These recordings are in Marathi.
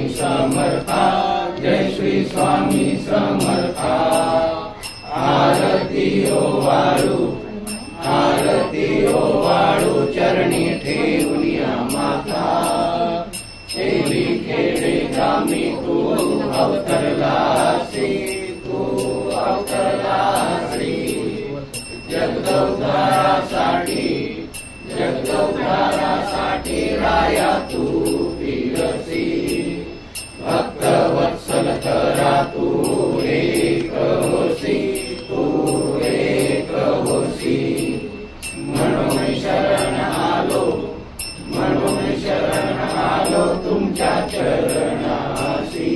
समर्था, जय श्री स्वामी समर्था। आरती ओवाळू, आरती ओवाळू, चरणी ठेवूनिया माता। शेली खेडे ग्रामी तू अवतरलासी, तू अवतरलासी। जगदोद्धारासाठी, जगदोद्धारासाठी राया तू फिरसी। भक्त वत्सल करा तू एक होसी, तू एक होसी। म्हणून शरण आलो, म्हणून शरण आलो तुमच्या चरणासी।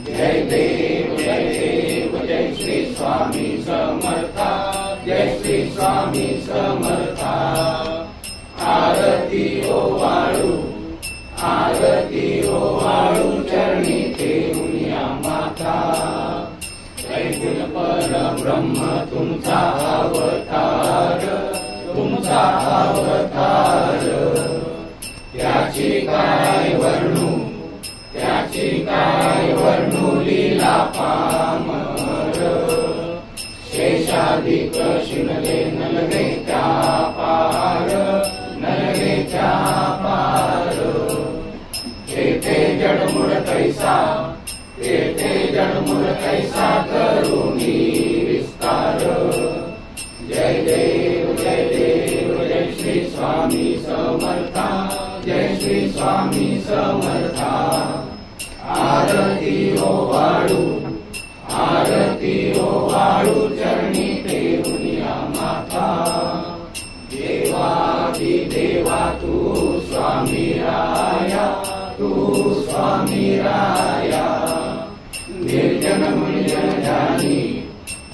जय देव, जय देव, जय श्री स्वामी समर्था, जय श्री स्वामी समर्था। आरती ओवाळू, आरती ओवाळू, चरणी ठेवूनिया माता। त्रैगुण परब्रह्म तुमचा अवतार, तुमचा अवतार। त्याची काय वर्णू, त्याची काय वर्णू लीला पामर। शेषाधिक शिनले नलगे त्या पार, नलगे त्या पार। तेथे जडमुड कैसा, तेथे जडमुड कैसा करुणी विस्तार। जय देव, जय देव, जय श्री स्वामी समर्था, जय श्री स्वामी समर्था। आरती ओवाळू, आरती ओवाळू, चरणी ठेवूनिया माता। देवादी देवा तू स्वामी राया, तू स्वामी राया। निर्जन मुनिजन जानी,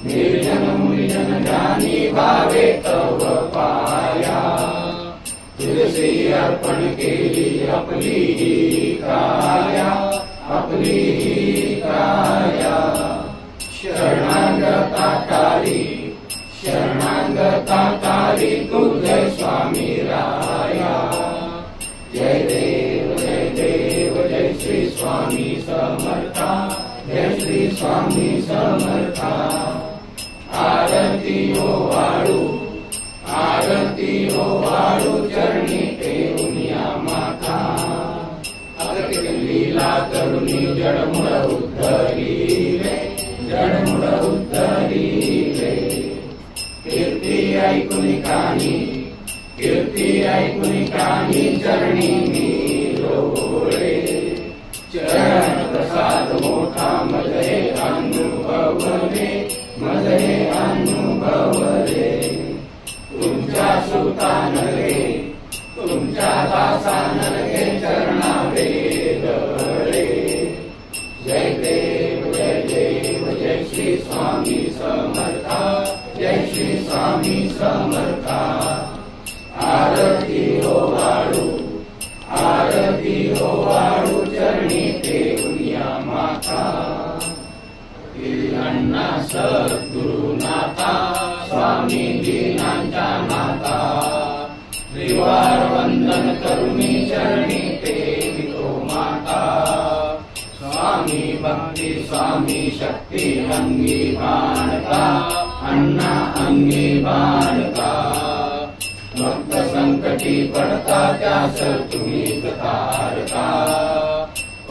निर्जन मुनिजन जानी, भावे तव पाया। तुझसी अर्पण केली आपली ही काया, आपली ही काया। शरणागता तारी, शरणागता तारी, तुझे स्वामी राया। जय देव, जय देव, जय श्री स्वामी समर्था, जय श्री स्वामी समर्था। आरती ओवाळू, आरती ओवाळू, चरणी ठेवूनिया माता। अगतिक लीला करुणी जडमुड उद्धरिले, जडमुड उद्धरिले। कीर्ती ऐकुनी कानी, कीर्ती ऐकुनी कानी, चरणी मी लोळे। चरण प्रसाद मोठा मजहे अनुभवले, मजहे अनुभवले। तुमच्या सुतानले, तुमच्या दासानले, चरणा वेदळे। जय देव, जय देव, जय श्री स्वामी समर्था, जय श्री स्वामी समर्था। आरती ओवाळू, आरती ओवाळू, चरणी ठेवूनिया माता। अण्णा सद्गुरुनाथा, स्वामी दीनांच्या नाथा। त्रिवार वंदन करुणी चरणी ठेवितो माता। स्वामी भक्ती, स्वामी शक्ती, अंगी बाणता, अण्णा अंगी बाणता। भक्त संकटी पडता, त्यास तुम्हीच तारता।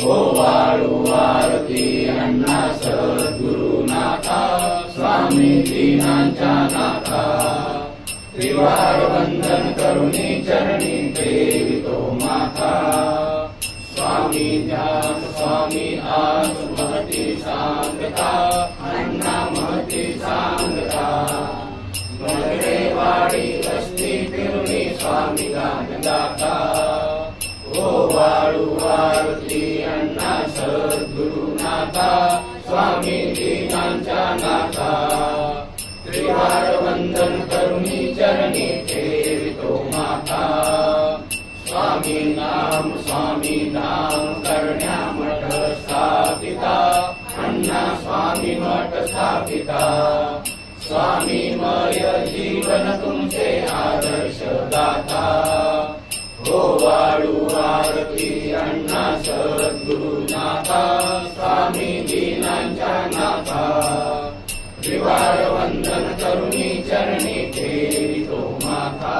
ओवाळू आरती अण्णा सद्गुरुनाथा, स्वामी दीनांच्या नाथा। त्रिवार वंदन करुणी चरणी ठेवितो माता। स्वामी ध्यान, स्वामी आस, महती सांगता, अण्णा महती सांगता। वाडी वस्ती फिरुनी स्वामी गान गाता। ओवाळू आरती अण्णा सद्गुरुनाथा, स्वामी दीनांच्या नाथा। त्रिवार वंदन करुणी चरणी ठेवितो माता। स्वामी नाम करण्या मठ स्थापिता, अण्णा स्वामी मठ स्थापिता। स्वामीमय जीवन तुमचे आदर्श दाता। ओवाळू आरती अण्णा सद्गुरुनाथा स्वामी दीनांच्या नाथा त्रिवार वंदन करुणी चरणी ठेवितो माथा।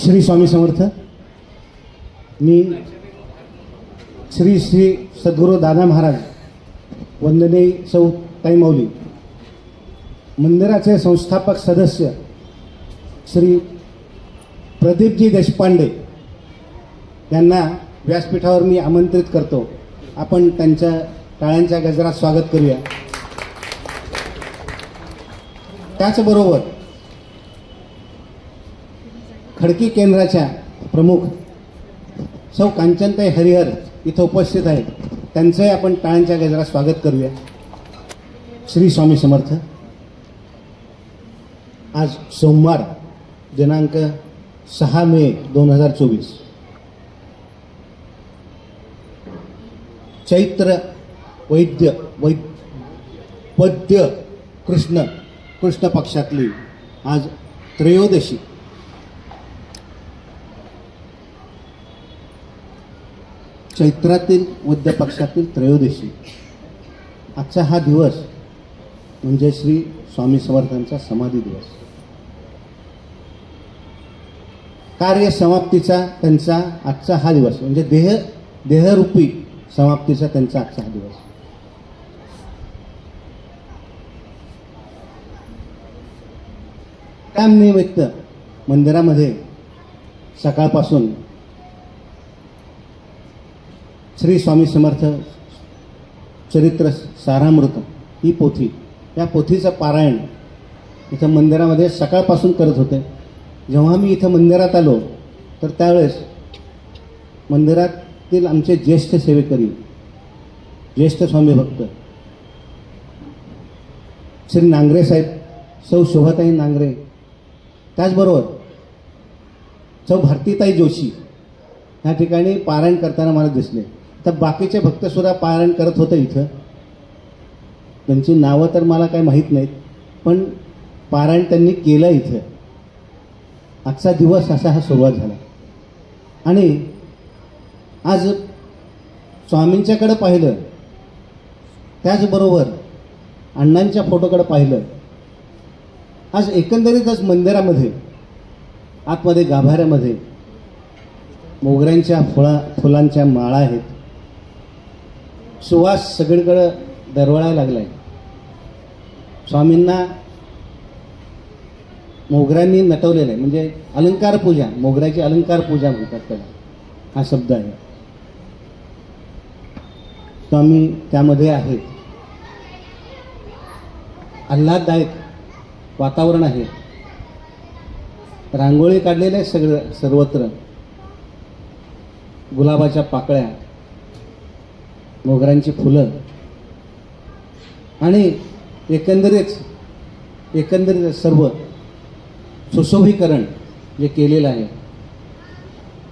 श्री स्वामी समर्थ। मी श्री श्री सद्गुरू दादा महाराज वंदनीय सौ ताई माऊली मंदिराचे संस्थापक सदस्य श्री प्रदीपजी देशपांडे यांना व्यासपीठावर मी आमंत्रित करतो। आपण त्यांच्या टाळ्यांच्या गजरात स्वागत करूया। त्याचबरोबर खडकी केंद्राच्या प्रमुख सौ कांचनताई हरिहर इथं उपस्थित आहेत, त्यांचंही आपण टाळ्यांच्या गजरात स्वागत करूया। श्री स्वामी समर्थ। आज सोमवार दिनांक 6 मे 2024 चैत्र वैद्य कृष्ण पक्षातली आज त्रयोदशी। चैत्रातील वैद्य पक्षातील त्रयोदशी आजचा हा दिवस म्हणजे श्री स्वामी समर्थांचा समाधी दिवस। कार्य समाप्तीचा त्यांचा आजचा हा दिवस म्हणजे देहरूपी समाप्तीचा त्यांचा आजचा हा दिवस। त्यानिमित्त मंदिरामध्ये सकाळपासून श्री स्वामी समर्थ चरित्र सारामृत ही पोथी, या पोथीचं पारायण इथं मंदिरामध्ये सकाळपासून करत होते। जेव्हा मी इथं मंदिरात आलो तर त्यावेळेस मंदिरातील आमचे ज्येष्ठ सेवेकरी, ज्येष्ठ स्वामी भक्त श्री नांगरे साहेब, सौ शोभाताई नांगरे, त्याचबरोबर सौ भारतीताई जोशी ह्या ठिकाणी पारायण करताना मला दिसले। तर बाकीचे भक्तसुद्धा पारायण करत होते इथं। त्यांची नावं तर मला काही माहीत नाहीत, पण पारायण त्यांनी केलं इथं। आजचा दिवस असा हा सुरुवात झाला आणि आज स्वामींच्याकडे पाहिलं, त्याचबरोबर अण्णांच्या फोटोकडे पाहिलं। आज एकंदरीतच मंदिरामध्ये आतमध्ये गाभाऱ्यामध्ये मोगऱ्यांच्या फुलांच्या माळा आहेत। सुवास सगळीकडे दरवळायला लागलाय। स्वामींना मोगऱ्यांनी नटवलेलं आहे, म्हणजे अलंकार पूजा, मोगऱ्याची अलंकार पूजा म्हणतात त्याला, हा शब्द आहे। स्वामी त्यामध्ये आहेत। आल्हाददायक वातावरण आहे। रांगोळी काढलेल्या आहे सगळं, सर्वत्र गुलाबाच्या पाकळ्या, मोगऱ्यांची फुलं आणि एकंदरीत सर्व सुशोभीकरण जे केलेलं आहे।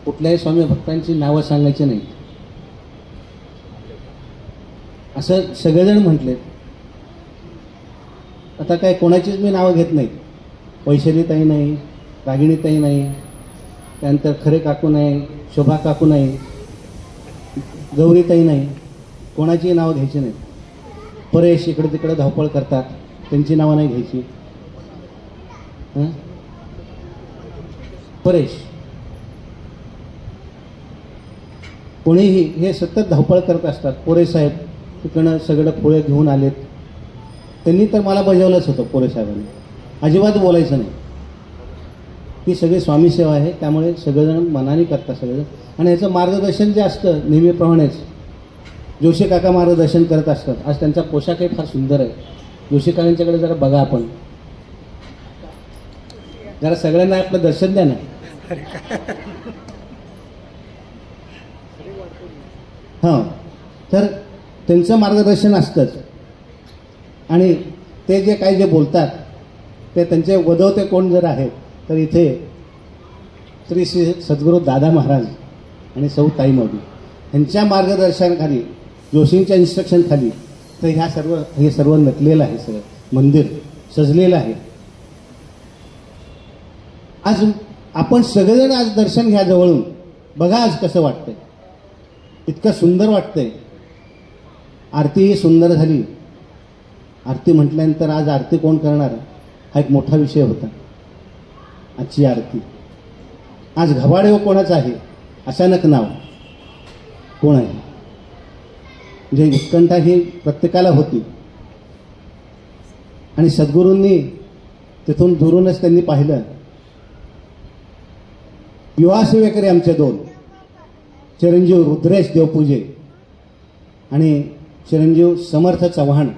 कुठल्याही स्वामी भक्तांची नावं सांगायची नाही असं सगळेजण म्हटले। आता काय कोणाचीच मी नावं घेत नाहीत। वैशालीताई नाही, रागिणीताई नाही, त्यानंतर खरे काकू नाही, शोभा काकू नाही, गौरीताई नाही, कोणाची नावं घ्यायची नाहीत। परेश इकडे तिकडे धावपळ करतात, त्यांची नावं नाही घ्यायची। परेश कोणीही हे सतत धावपळ करत असतात। पोरे साहेब तिकडनं सगळं फुळे घेऊन आलेत, त्यांनी तर मला बजावलंच होतं। पोरे साहेबांनी अजिबात बोलायचं नाही। ती सगळी स्वामी सेवा आहे, त्यामुळे सगळेजण मनाने करतात सगळेजण। आणि ह्याचं मार्गदर्शन जे असतं नेहमीप्रमाणेच जोशी काका मार्गदर्शन करत असतात। आज त्यांचा पोशाखही फार सुंदर आहे। जोशी काकांच्याकडे जरा बघा, आपण जरा सगळ्यांना आपलं दर्शन द्या ना। हां, तर त्यांचं मार्गदर्शन असतंच आणि ते जे बोलतात ते त्यांचे वदवते कोण जर आहेत तर इथे श्री सद्गुरू दादा महाराज आणि सौ ताई माऊली यांच्या मार्गदर्शनाखाली, जोशींच्या इन्स्ट्रक्शन खाली तर हे सर्व नटलेलं आहे। सगळं मंदिर सजलेलं आहे। आपण सगळेजण आज दर्शन घ्या जवळून, बघा आज कसं वाटतंय, इतकं सुंदर वाटतंय. आरती सुंदर झाली. आरती म्हटल्यानंतर आज आरती कोण करणार हा एक मोठा विषय होता. आजची आरती आज घबाडे कोणाचं आहे, अचानक नाव कोण आहे, म्हणजे उत्कंठा ही प्रत्येकाला होती. आणि सद्गुरूंनी तिथून दुरूनच त्यांनी पाहिलं. युवा सेवेकरी आमचे दोन, चिरंजीव रुद्रेश देवपूजे आणि चिरंजीव समर्थ चव्हाण,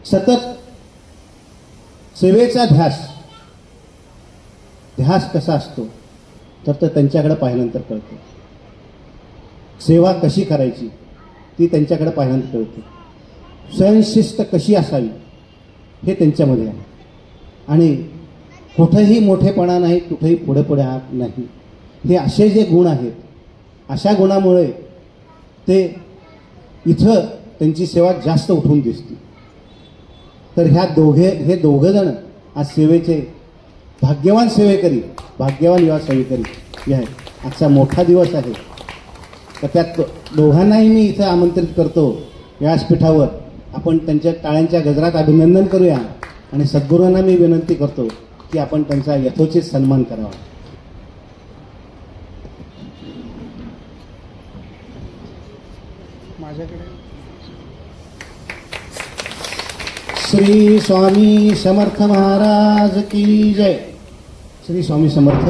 सतत सेवेचा ध्यास कसा असतो तर त्यांच्याकडे पाहिल्यानंतर कळतं. सेवा कशी करायची ती त्यांच्याकडे पाहिल्यानंतर कळते. स्वयंशिस्त कशी असावी हे त्यांच्यामध्ये आहे. आणि कुठेही मोठेपणा नाही, कुठेही पुढे हात नाही. हे असे जे गुण आहेत, अशा गुणामुळे ते इथं त्यांची सेवा जास्त उठून दिसते. तर हे दोघं जण आज सेवेचे भाग्यवान सेवेकरी, भाग्यवान युवा सेवेकरी हे आहेत. आजचा मोठा दिवस आहे. तर त्यात दोघांनाही मी इथं आमंत्रित करतो व्यासपीठावर. आपण त्यांच्या टाळ्यांच्या गजरात अभिनंदन करूया आणि सद्गुरूंना मी विनंती करतो की आपण त्यांचा यथोचित सन्मान करावा. माझ्याकडे श्री स्वामी समर्थ महाराज की जय. श्री स्वामी समर्थ.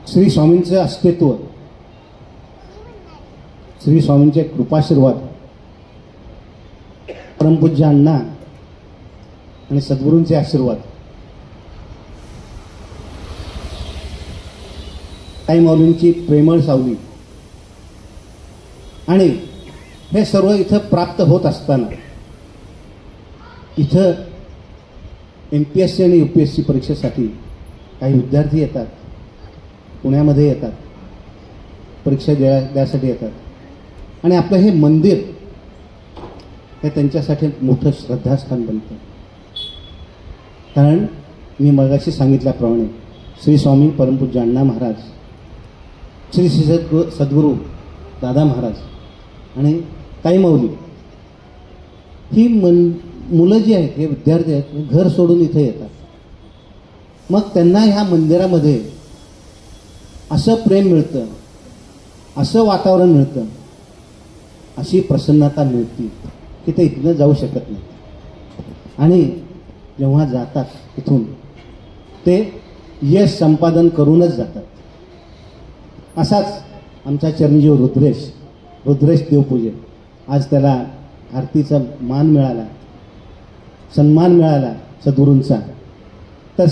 श्री स्वामींचं अस्तित्व, श्री स्वामींचे कृपाशीर्वाद, परमपूज्य अण्णा आणि सद्गुरूंचे आशीर्वाद, ताई माऊलींची प्रेमळ सावली आणि हे सर्व इथं प्राप्त होत असताना इथं MPSC आणि UPSC परीक्षेसाठी काही विद्यार्थी येतात, पुण्यामध्ये येतात, परीक्षा द्यासाठी येतात. आणि आपलं हे मंदिर हे त्यांच्यासाठी मोठं श्रद्धास्थान बनतं. कारण मी मगाशी सांगितल्याप्रमाणे श्री स्वामी परमपूज्य अण्णा महाराज, श्री सद्गुरू दादा महाराज आणि ताई माऊली ही मुलं जी आहेत, हे विद्यार्थी आहेत, घर सोडून इथे येतात. मग त्यांना ह्या मंदिरामध्ये असं प्रेम मिळतं, असं वातावरण मिळतं, अशी प्रसन्नता मिळते की ते इथनं जाऊ शकत नाही. आणि जेव्हा जातात इथून ते यश संपादन करूनच जातात. असाच आमचा चिरंजीव रुद्रेश देवपूजे, आज त्याला आरतीचा मान मिळाला, सन्मान मिळाला सद्गुरूंचा. तर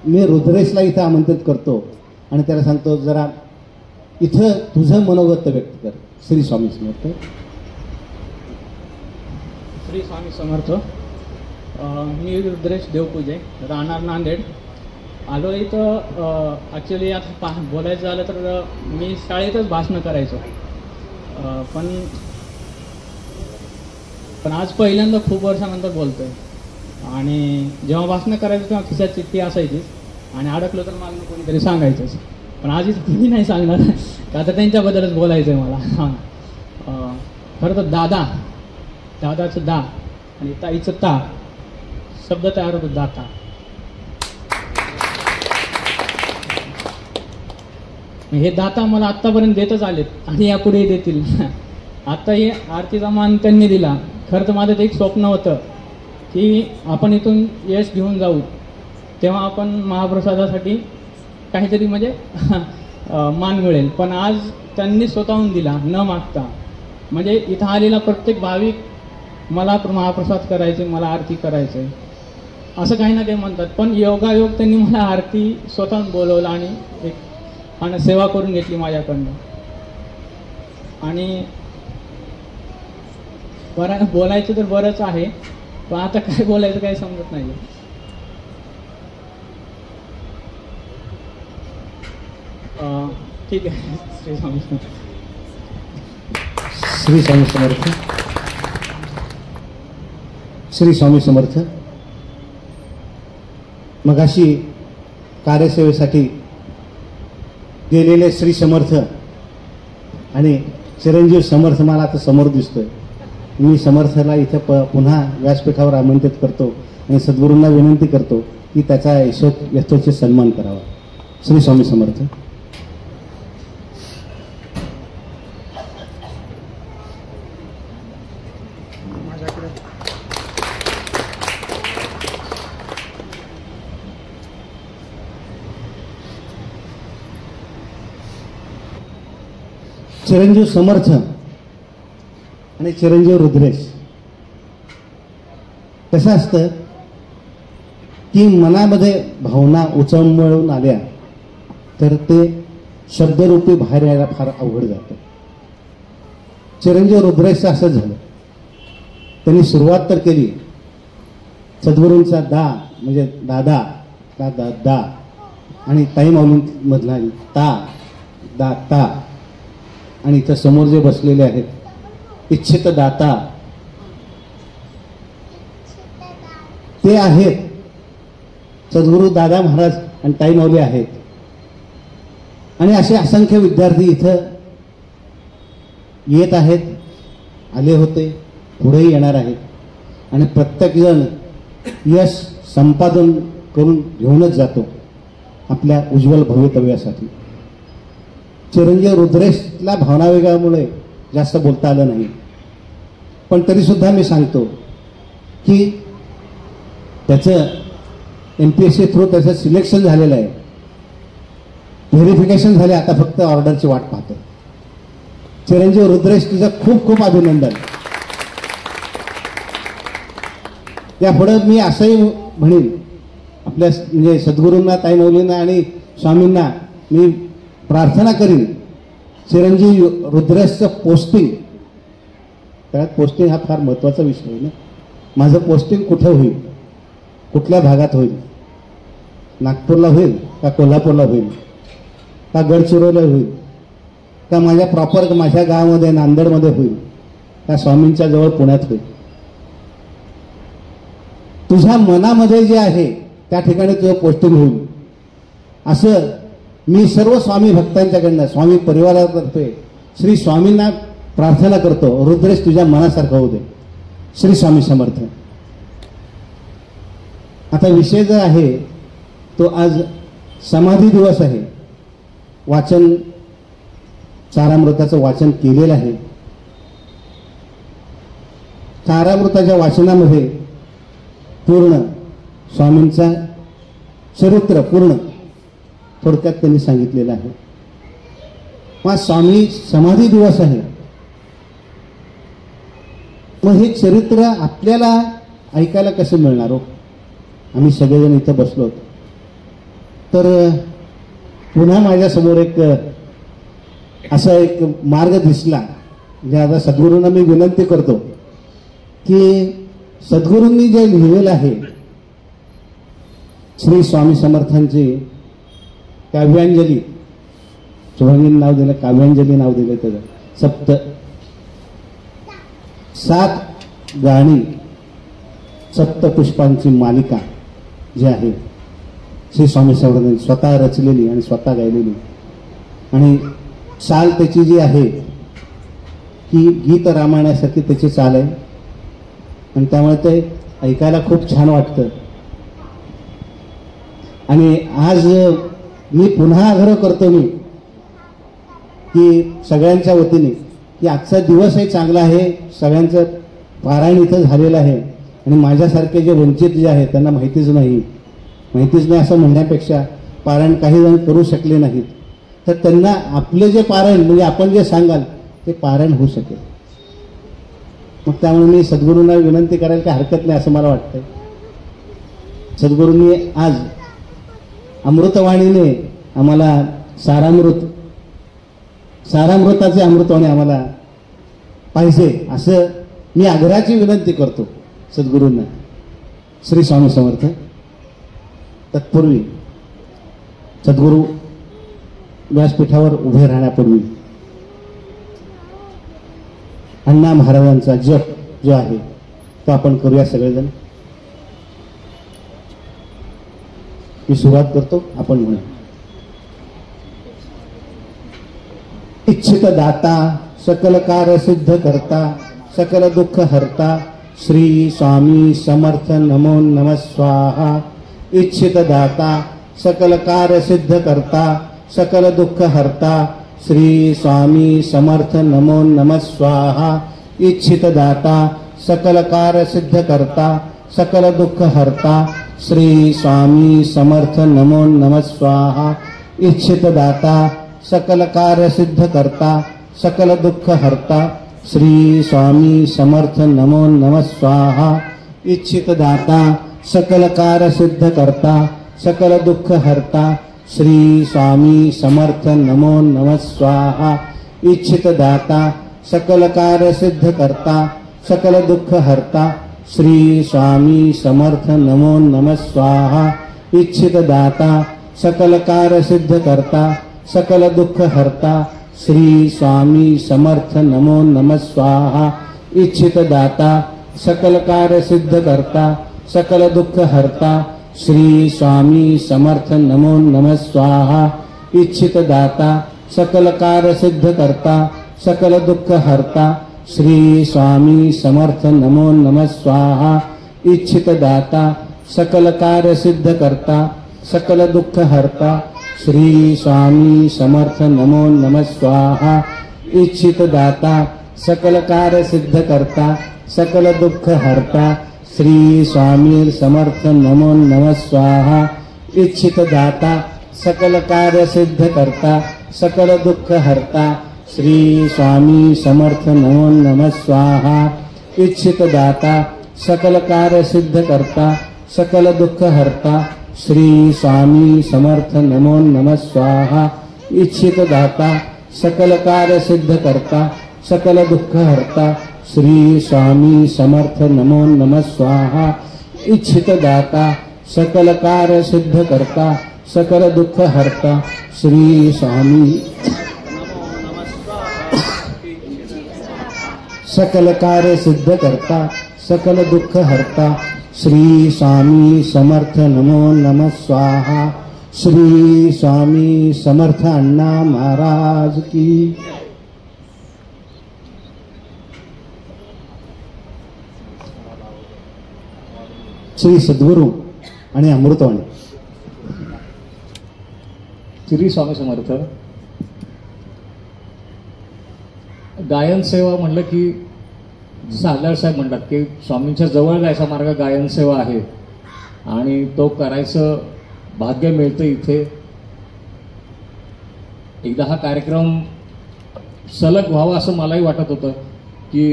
मी रुद्रेशला इथं आमंत्रित करतो आणि त्याला सांगतो, जरा इथं तुझं मनोगत व्यक्त कर. श्री स्वामी समर्थ. श्री स्वामी समर्थ. मी रुद्रेश देवपूजे, राहणार नांदेड. आलो इथं ॲक्च्युली आता बोलायचं झालं तर मी शाळेतच भाषणं करायचो, पण आज पहिल्यांदा खूप वर्षानंतर बोलतो आहे. आणि जेव्हा भाषणं करायचं तेव्हा खिशात चिठ्ठी असायचीच आणि अडकलो तर मला कोणीतरी सांगायचंच. पण आज इथं कुणी नाही सांगणार का तर त्यांच्याबद्दलच बोलायचं आहे मला. हां, खरं तर दादाचं दा आणि ताईचं ता शब्द तयार होतो दाता. हे दाता मला आत्तापर्यंत देतच आलेत आणि यापुढेही देतील. आत्ता हे आरतीचा मान त्यांनी दिला. खरं तर माझं ते एक स्वप्न होतं की आपण इथून यश घेऊन जाऊ, तेव्हा आपण महाप्रसादासाठी काहीतरी म्हणजे मान मिळेल. पण आज त्यांनी स्वतःहून दिला न मागता. म्हणजे इथं आलेला प्रत्येक भाविक मला महाप्रसाद करायचे, मला आरती करायचे असं काही ना काही म्हणतात, पण योगायोग त्यांनी मला आरती स्वतःहून बोलवलं आणि एक सेवा करून घेतली माझ्याकडनं. आणि बोलायचं तर बरंच आहे, पण आता काय बोलायचं काही समजत नाही. ठीक आहे. श्री स्वामी समर्थ. श्री स्वामी समर्थ. श्री स्वामी समर्थ. मगाशी कार्यसेवेसाठी गेलेले श्री समर्थ आणि चिरंजीव समर्थ मला आता समोर दिसतोय. मी समर्थला इथं पुन्हा व्यासपीठावर आमंत्रित करतो आणि सद्गुरूंना विनंती करतो की त्याचा यशोचित सन्मान करावा. श्री स्वामी समर्थ. चिरंजीव समर्थ आणि चिरंजीव रुद्रेश कसं असतं की मनामध्ये भावना उचंबळून आल्या तर ते शब्दरूपी बाहेर यायला फार अवघड जातं. चिरंजीव रुद्रेशचं असं झालं. त्यांनी सुरुवात तर केली सद्गुरूंचा दा म्हणजे दादा दा दा दा आणि ताई माऊलींमधला ता दा ता आणि इथं समोर जे बसलेले आहेत इच्छित दाता ते आहेत सद्गुरू दादा महाराज आणि ताई माऊली आहेत. आणि असे असंख्य विद्यार्थी इथं येत आहेत, आले होते, पुढेही येणार आहेत आणि प्रत्येकजण यश संपादन करून घेऊनच जातो आपल्या उज्ज्वल भवितव्यासाठी. चिरंजीव रुद्रेशला भावना वेगामुळे जास्त बोलता आलं नाही, पण तरी सुद्धा मी सांगतो की त्याचं MPSC थ्रू त्याचं सिलेक्शन झालेलं आहे, व्हेरिफिकेशन झाले, आता फक्त ऑर्डरची वाट पाहतो. चिरंजीव रुद्रेश तुझं खूप खूप अभिनंदन. यापुढे मी असंही म्हणेन आपल्या म्हणजे सद्गुरूंना ताई माऊलींना आणि स्वामींना मी प्रार्थना करीन चिरंजीव रुद्रेशचं पोस्टिंग, त्यात पोस्टिंग हा फार महत्त्वाचा विषय आहे ना. माझं पोस्टिंग कुठं होईल, कुठल्या भागात होईल, नागपूरला होईल का कोल्हापूरला होईल का गडचिरोलीला होईल का माझ्या प्रॉपर माझ्या गावामध्ये नांदेडमध्ये होईल का स्वामींच्या जवळ पुण्यात होईल. तुझ्या मनामध्ये जे आहे त्या ठिकाणी तुझं पोस्टिंग होईल असं मी सर्व स्वामी भक्तांच्याकडनं स्वामी परिवारातर्फे श्री स्वामींना प्रार्थना करतो. रुद्रेश तुझ्या मनासारखं होऊ दे. श्री स्वामी समर्थ. आता विषय जो आहे तो आज समाधी दिवस आहे. वाचन सारामृताचं वाचन केलेलं आहे. सारामृताच्या वाचनामध्ये पूर्ण स्वामींचा चरित्र पूर्ण थोडक्यात त्यांनी सांगितलेलं आहे. मग स्वामी समाधी दिवस आहे, मग हे चरित्र आपल्याला ऐकायला कसं मिळणार हो. आम्ही सगळेजण इथं बसलो तर पुन्हा माझ्यासमोर एक असा एक मार्ग दिसला. म्हणजे आता सद्गुरूंना मी विनंती करतो की सद्गुरूंनी जे लिहिलेलं आहे श्री स्वामी समर्थांची काव्यांजली, शुभांगीन नाव दिलं, काव्यांजली नाव दिलं त्याचं, 7 गाणी सप्तपुष्पांची मालिका जी आहे श्री स्वामी समर्थांनी स्वतः रचलेली आणि स्वतः गायलेली. आणि चाल त्याची जी आहे की गीत रामायणासारखी त्याची चाल आहे आणि त्यामुळे ते ऐकायला खूप छान वाटतं. आणि आज मी पुन्हा आग्रह करतो मी की सगळ्यांच्या वतीने की आजचा दिवसही चांगला आहे, सगळ्यांचं पारायण इथं झालेलं आहे आणि माझ्यासारखे जे वंचित जे आहेत त्यांना माहितीच नाही असं म्हणण्यापेक्षा पारायण काही जण करू शकले नाहीत तर त्यांना आपले जे पारायण म्हणजे आपण जे सांगाल ते पारायण होऊ शकेल. मग त्यामुळे मी सद्गुरूंना विनंती करायला काही हरकत नाही असं मला वाटतंय. सद्गुरूंनी आज अमृतवाणीने आम्हाला सारामृताचे अमृतवाणी आम्हाला पाहिजे असं मी आग्रहाची विनंती करतो सद्गुरूंना. श्री स्वामी समर्थ. तत्पूर्वी सद्गुरू व्यासपीठावर उभे राहण्यापूर्वी अण्णा महाराजांचा जप जो आहे तो आपण करूया सगळेजण. मी सुरुवात करतो, आपण म्हणू. इच्छित दाता सकल कार्य सिद्ध करता सकल दुःख हरता श्री स्वामी समर्थ नमो नमः स्वाहा. इच्छित दाता सकल कार्य सिद्ध करता सकल दुःख हरता श्री स्वामी समर्थ नमो नमः स्वाहा. इच्छित दाता सकल कार्य सिद्ध करता सकल दुःख हरता श्री स्वामी समर्थ नमो नमः स्वाहा. इच्छित दाता सकल कार्य सिद्ध करता सकल दुःख हरता श्री स्वामी समर्थ नमो नमः स्वाहा. इच्छित दाता सकल कार्य सिद्ध करता सकल दुःख हरता श्री स्वामी समर्थ नमो नमः स्वाहा. इच्छित दाता सकल कार्य सिद्ध करता सकल दुःख हरता श्री स्वामी समर्थ नमो नमः स्वाहा. इच्छित दाता सकल कार्य सिद्ध करता सकल दुःख हरता श्री स्वामी समर्थ नमो नमः स्वाहा. इच्छित दाता सकल कार्य सिद्ध करता सकल दुःख हरता श्री स्वामी समर्थ नमो नमः स्वाहा. इच्छित दाता सकल कार्य सिद्ध करता सकल दुःख हरता श्री स्वामी समर्थ नमो नमः स्वाहा. इच्छित दाता सकल कार्य सिद्ध करता सकल दुःख हरता श्री स्वामी समर्थ नमो नमः स्वाहा. इच्छित दाता सकल कार्य सिद्ध करता सकल दुःख हरता श्री स्वामी समर्थ नमो नमः स्वाहा. इच्छित दाता सकल कार्य सिद्ध करता सकल दुःख हरता श्री स्वामी समर्थ नमो नमः स्वाहा. इच्छित दाता सकल कार्य सिद्ध करता सकल दुःख हरता श्री स्वामी समर्थ नमो नमः स्वाहा. इच्छित दाता सकल कार्य सिद्ध करता सकल दुःख हरता श्री स्वामी समर्थ नमो नमः स्वाहा. इच्छित दाता सकल कार्य सिद्ध करता सकल दुःख हरता श्री स्वामी सकल कार्य सिद्ध करता सकल दुःख हरता श्री स्वामी समर्थ नमो नमः स्वाहा. श्री स्वामी समर्थ अण्णा महाराज की. श्री सद्गुरू आणि अमृतवाणी. श्री स्वामी समर्थ. गायन सेवा म्हणलं की जसं आल्हाड साहेब म्हणतात की स्वामींच्या जवळ जायचा मार्ग गायन सेवा आहे आणि तो करायचं भाग्य मिळतं इथे. एकदा हा कार्यक्रम सलग व्हावा असं मलाही वाटत होतं की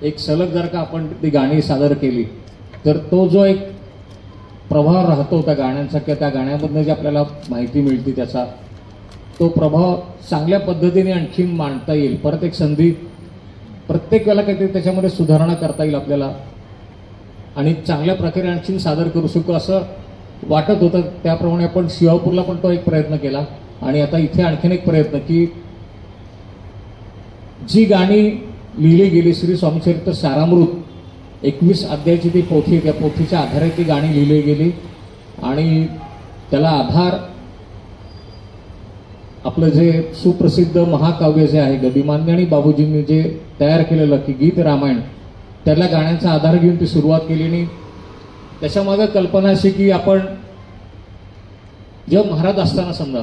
एक सलग जर का आपण ती गाणी सादर केली तर तो जो एक प्रभाव राहतो त्या गाण्यांचा किंवा त्या गाण्यामधनं जी आपल्याला माहिती मिळते त्याचा तो प्रभाव चांगल्या पद्धतीने आणखीन मांडता येईल. परत एक संधी प्रत्येक वेळेला काहीतरी त्याच्यामध्ये सुधारणा करता येईल आपल्याला आणि चांगल्या प्रकारे आणखीन सादर करू शकू असं वाटत होतं. त्याप्रमाणे आपण शिवापूरला पण तो एक प्रयत्न केला आणि आता इथे आणखीन एक प्रयत्न की जी गाणी लिहिली गेली श्री स्वामीचरित्र सारामृत 21 अध्यायाची ती पोथी त्या पोथीच्या आधारे ती गाणी लिहिली गेली आणि त्याला आधार आपलं जे सुप्रसिद्ध महाकाव्य जे आहे गदिमान्य आणि बाबूजींनी जे तयार केलेलं की गीत रामायण त्याला गाण्यांचा आधार घेऊन ती सुरुवात केली आणि त्याच्यामागे कल्पना अशी की आपण जेव्हा महाराज असताना समजा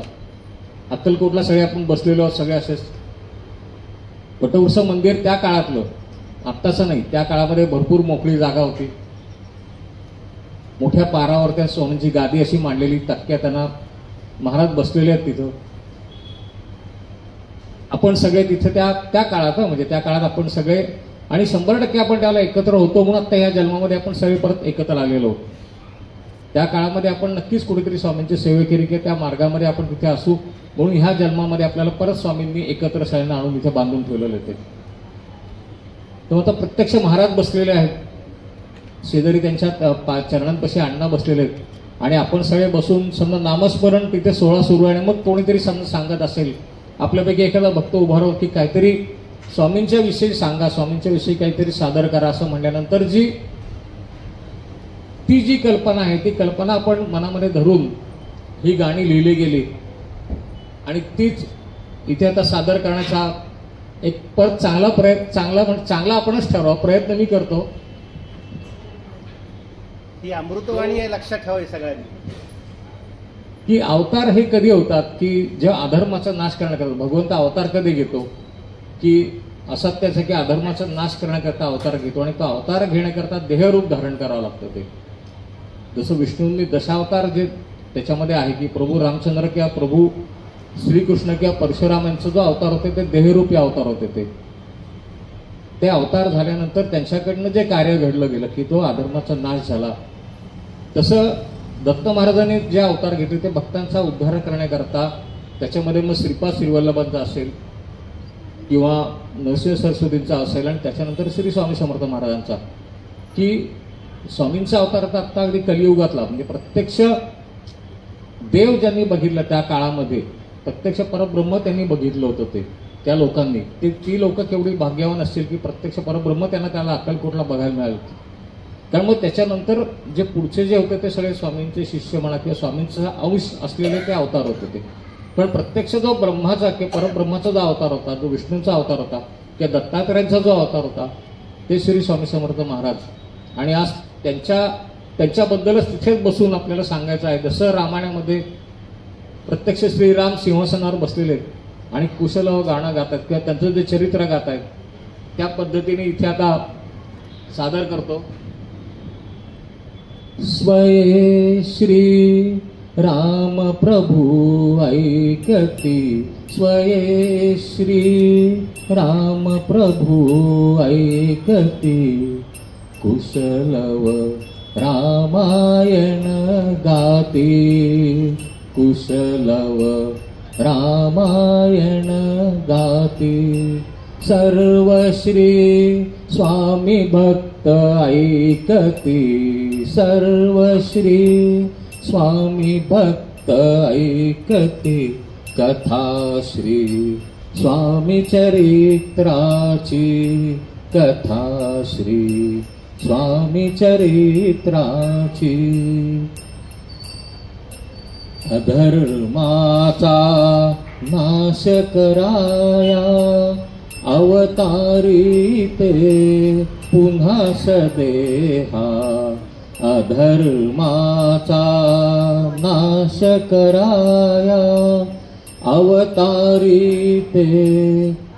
अक्कलकोटला सगळे आपण बसलेलो आहोत सगळे असेच वटवृष मंदिर त्या काळातलं आत्ताचं नाही त्या काळामध्ये भरपूर मोकळी जागा होती. मोठ्या पारावर त्या स्वामींची गादी अशी मांडलेली तक्क्या त्यांना महाराज बसलेले आहेत तिथं. आपण सगळे तिथे त्या काळात म्हणजे त्या काळात आपण सगळे आणि 100% आपण त्याला एकत्र होतो म्हणून आता या जन्मामध्ये आपण सगळे परत एकत्र आलेलो. त्या काळामध्ये आपण नक्कीच कुठेतरी स्वामींची सेवेकरी किंवा त्या मार्गामध्ये आपण तिथे असू म्हणून ह्या जन्मामध्ये आपल्याला परत स्वामींनी एकत्र सगळ्यांना आणून इथे बांधून ठेवलेलं ते. तेव्हा आता प्रत्यक्ष महाराज बसलेले आहेत शेजारी त्यांच्या चरणांपाशी अण्णा बसलेले आहेत आणि आपण सगळे बसून समजा नामस्मरण तिथे सोहळा सुरू आहे आणि मग कोणीतरी समजा सांगत असेल आपल्यापैकी एखादा भक्त उभा राहून की काहीतरी स्वामींच्या विषयी सांगा स्वामींच्या विषयी काहीतरी सादर करा असं म्हणल्यानंतर ती जी कल्पना आहे ती कल्पना आपण मनामध्ये धरून ही गाणी लिहिली गेली आणि तीच इथे आता सादर करण्याचा एक परत चांगला आपणच ठरवा प्रयत्न मी करतो. ही अमृतवाणी आहे, लक्षात ठेवा सगळ्यांनी की अवतार हे कधी होतात की जेव्हा अधर्माचा नाश करण्याकरता भगवंत अवतार कधी घेतो की असत्याचा की अधर्माचा नाश करण्याकरता अवतार घेतो आणि तो अवतार घेण्याकरता देहरूप धारण करावं लागतं. ते जसं विष्णूंनी दशावतार जे त्याच्यामध्ये आहे की प्रभू रामचंद्र किंवा प्रभू श्रीकृष्ण किंवा परशुराम यांचा जो अवतार होते ते देहरूपी अवतार होते. ते अवतार झाल्यानंतर त्यांच्याकडनं जे कार्य घडलं गेलं की तो अधर्माचा नाश झाला. तसं दत्त महाराजांनी जे अवतार घेतले ते भक्तांचा उद्धार करण्याकरता, त्याच्यामध्ये मग श्रीपाद श्रीवल्लभांचा असेल किंवा नरसिंह सरस्वतींचा असेल आणि त्याच्यानंतर श्री स्वामी समर्थ महाराजांचा, की स्वामींचा अवतार आता अगदी कलियुगातला म्हणजे प्रत्यक्ष देव ज्यांनी बघितलं त्या काळामध्ये, प्रत्यक्ष परब्रह्म त्यांनी बघितलं होतं ते त्या लोकांनी, ती लोक केवढी भाग्यवान असतील की प्रत्यक्ष परब्रह्म त्याला अक्कलकोटला बघायला मिळालं. कारण मग त्याच्यानंतर जे पुढचे जे होते ते सगळे स्वामींचे शिष्य म्हणा किंवा स्वामींचा अंश असलेले ते अवतार होते ते. पण प्रत्यक्ष जो ब्रह्माचा किंवा परब्रह्माचा जो अवतार होता, जो विष्णूंचा अवतार होता किंवा दत्तात्रयांचा जो अवतार होता ते श्री स्वामी समर्थ महाराज. आणि आज त्यांच्याबद्दलच तिथेच बसून आपल्याला सांगायचं आहे. जसं रामायणामध्ये प्रत्यक्ष श्रीराम सिंहासनावर बसलेले आणि कुशल गाणं गातात किंवा त्यांचं जे चरित्र गात आहेत त्या पद्धतीने इथे आता सादर करतो. स्वये श्री राम प्रभु ऐकती, स्वये श्री राम प्रभु ऐकती, कुशलव रामायण गाती, कुशलव रामायण गाती. सर्व श्री स्वामी भक्त ऐकती, सर्व श्री स्वामी भक्त ऐकती, कथा श्री स्वामी चरित्राची, कथा श्री स्वामी चरित्राची. अधर्माचा नाश कराया अवतारी ते पुन्हा सदेहा, अधर्माचा नाश कराया अवतारी ते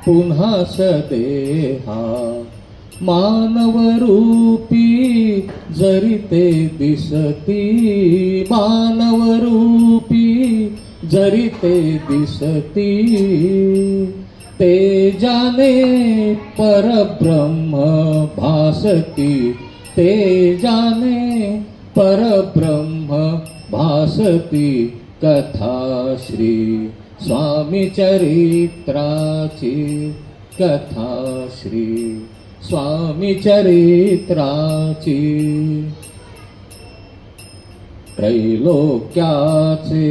पुन्हा सदेहा. मानवरूपी जरी ते दिसती, मानवरूपी जरी ते दिसती, तेजाने परब्रह्म भासती, तेजाने परब्रह्म भासती, कथा श्री स्वामी चरित्राची, कथा श्री स्वामी चरित्राची. त्रैलोक्याचे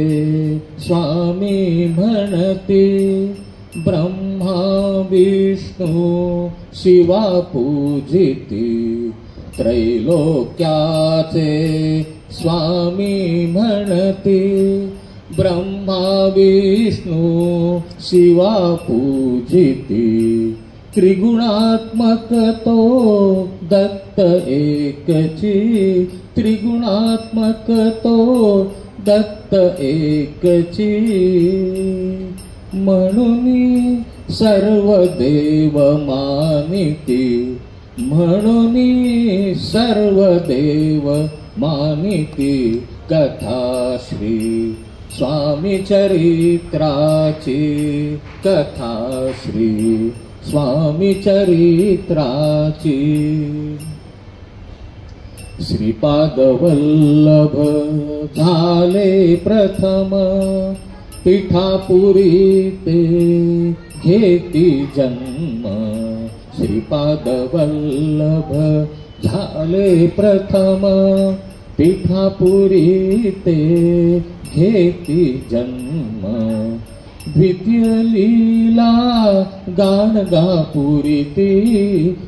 स्वामी म्हणती, ब्रह्मा विष्णू शिवा पूजिती, त्रैलोक्याचे स्वामी म्हणती, ब्रह्मा विष्णू शिवा पूजिती. त्रिगुणात्मक तो दत्त एकची, त्रिगुणात्मक तो दत्त एकची. म्हणून सर्व देव मानिती, म्हणून सर्व देव मानिती, कथा श्री स्वामी चरित्राची, कथा श्री स्वामी चरित्राची. श्रीपाद वल्लभ झाले प्रथम, पिठापुरी ते घेती जन्म. श्रीपाद वल्लभ झाले प्रथम, पिठापुरी ते घेती जन्म. द्वितीय लीला गाणगापुरीती,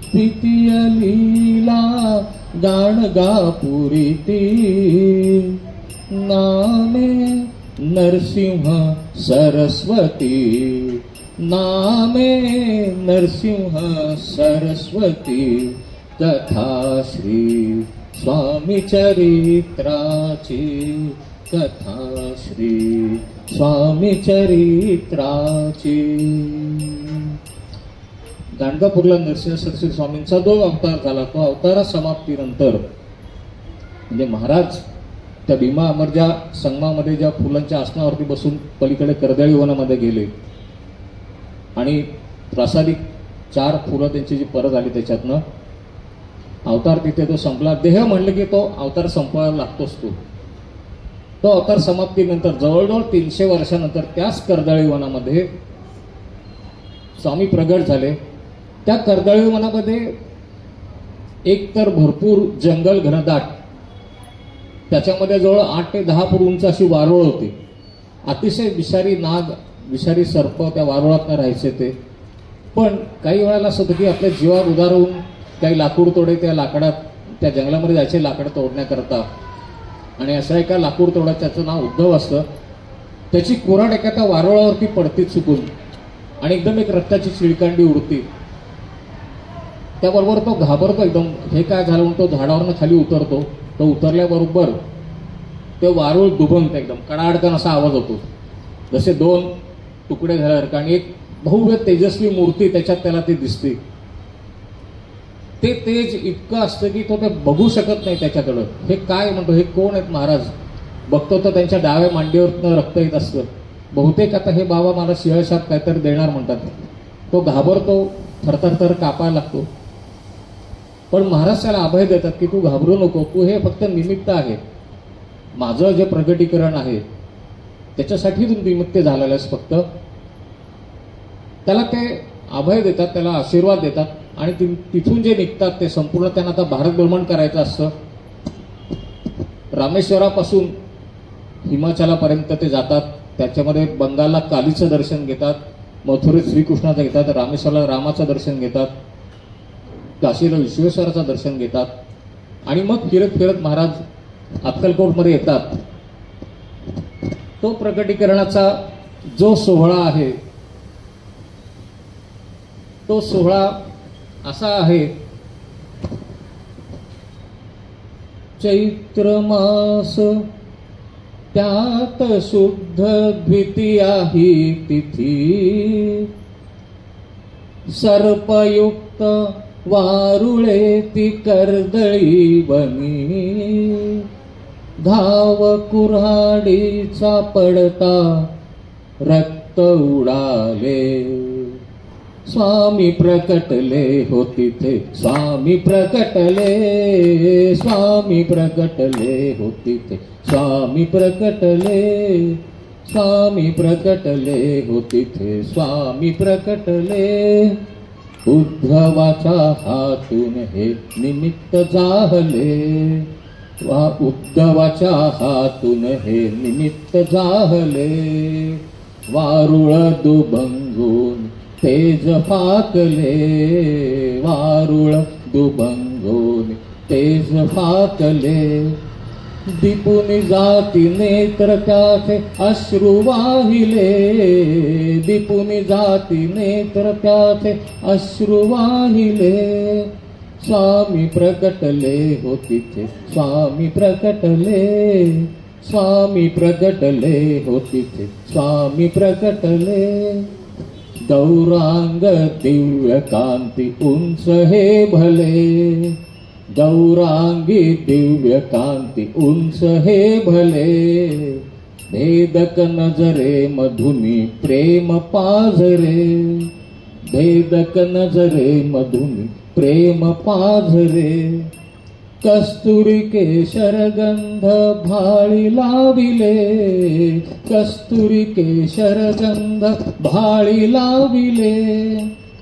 द्वितीय लीला गाणगापुरीती. नामे नरसिंह सरस्वती, नामे नरसिंह सरस्वती, कथा श्री स्वामी चरित्राची, कथा श्री स्वामी चरित्राची. गाणगापूरला नरसिंह सरस्वती स्वामींचा जो अवतार झाला, तो अवतारा समाप्तीनंतर म्हणजे महाराज त्या भीमा अमरजा संगमामध्ये ज्या फुलांच्या आसनावरती बसून पलीकडे कर्दळी वनामध्ये गेले आणि प्रासादिक 4 फुलं त्यांची जी परत आली त्याच्यातनं अवतार तिथे तो संपला. देह म्हणलं की तो अवतार संपवायला लागतोच. तो अवतार समाप्तीनंतर जवळजवळ 300 वर्षानंतर त्याच कर्दळी वनामध्ये स्वामी प्रगट झाले. त्या कर्दळी वनामध्ये एक तर भरपूर जंगल घनदाट, त्याच्यामध्ये जवळ 8 ते 10 फूट उंच अशी वारुळ होती. अतिशय विषारी नाग, विषारी सर्प त्या वारुळात राहायचे ते. पण काही वेळेला असं होतं की आपल्या जीवावर उदार होऊन काही लाकूड तोडे त्या लाकडात त्या जंगलामध्ये जायचे लाकडं तोडण्याकरता. आणि अशा एका लाकूड तोडाच्याचं नाव उद्धव असतं. त्याची कुऱ्हाड एका त्या वारुळावरती पडती चुकून आणि एकदम एक रक्ताची चिळकांडी उडती. त्याबरोबर तो घाबरतो एकदम, हे काय झालं म्हणून तो झाडावरनं खाली उतरतो. तो उतरल्याबरोबर ते वारुळ दुभंगतं, एकदम कडाडकन असा आवाज होतो, जसे 2 तुकडे झाल्यासारखं. आणि एक भव्य तेजस्वी मूर्ती त्याच्यात त्याला ती दिसते. ते तेज इतकं असतं की तो ते बघू शकत नाही त्याच्याकडं. हे काय म्हणतो, हे कोण आहेत महाराज? बघतो तर त्यांच्या डाव्या मांडीवरनं रक्त येत असतं. बहुतेक आता हे बाबा मला शिळशाप काहीतरी देणार म्हणतात. तो घाबरतो, थरथर कापायला लागतो. पण महाराज त्याला अभय देतात की तू घाबरू नको, तू हे फक्त निमित्त आहे. माझं जे प्रगटीकरण आहे त्याच्यासाठी तू निमित्त झालेलं आहेस फक्त. त्याला ते अभय देतात, त्याला आशीर्वाद देतात. आणि तिथून जे निघतात ते संपूर्ण त्यांना आता भारत भ्रमण करायचं असतं. रामेश्वरापासून हिमाचलापर्यंत ते जातात. त्याच्यामध्ये बंगालला कालीचं दर्शन घेतात, मथुरेत श्रीकृष्णाचं घेतात, रामेश्वरला रामाचं दर्शन घेतात, काशीला विश्वेश्वराचं दर्शन घेतात. आणि मग फिरत फिरत महाराज अक्कलकोटमध्ये येतात. तो प्रकटीकरणाचा जो सोहळा आहे तो सोहळा असा आहे. चैत्र मास त्यात शुद्ध द्वितीया ही तिथी, सर्पयुक्त वारुळे ती कर्दळी बनी, घाव कुऱ्हाडीचा पडता रक्त उडाले. स्वामी प्रकटले हो तिथे, स्वामी प्रकटले, स्वामी प्रकटले हो तिथे, स्वामी प्रकटले, स्वामी प्रकटले हो तिथे, स्वामी प्रकटले. उद्धवाच्या हातून हे निमित्त जाहले, उद्धवाच्या हातून हे निमित्त जाहले. वारुळ दुभंगून तेज फाकले, वारुळ दुभंगून तेज फाकले. दीपुनी जाती नेत्र त्याचे अश्रू वाहिले, दीपुनी जाती नेत्र त्याचे अश्रू वाहिले. स्वामी प्रकटले हो तिथे, स्वामी प्रकटले, स्वामी प्रकटले हो तिथे, स्वामी प्रकटले. गौरांग दिव्य कांती उंच हे भले, गौरांगी दिव्य कांती उंच हे भले. भेदक नजरे मधुनी प्रेम पाझरे, भेदक नजरे मधुनी प्रेम पाझरे. कस्तुरी केशर गंध भाळी लाविले, कस्तुरी केशर गंध भाळी लाविले.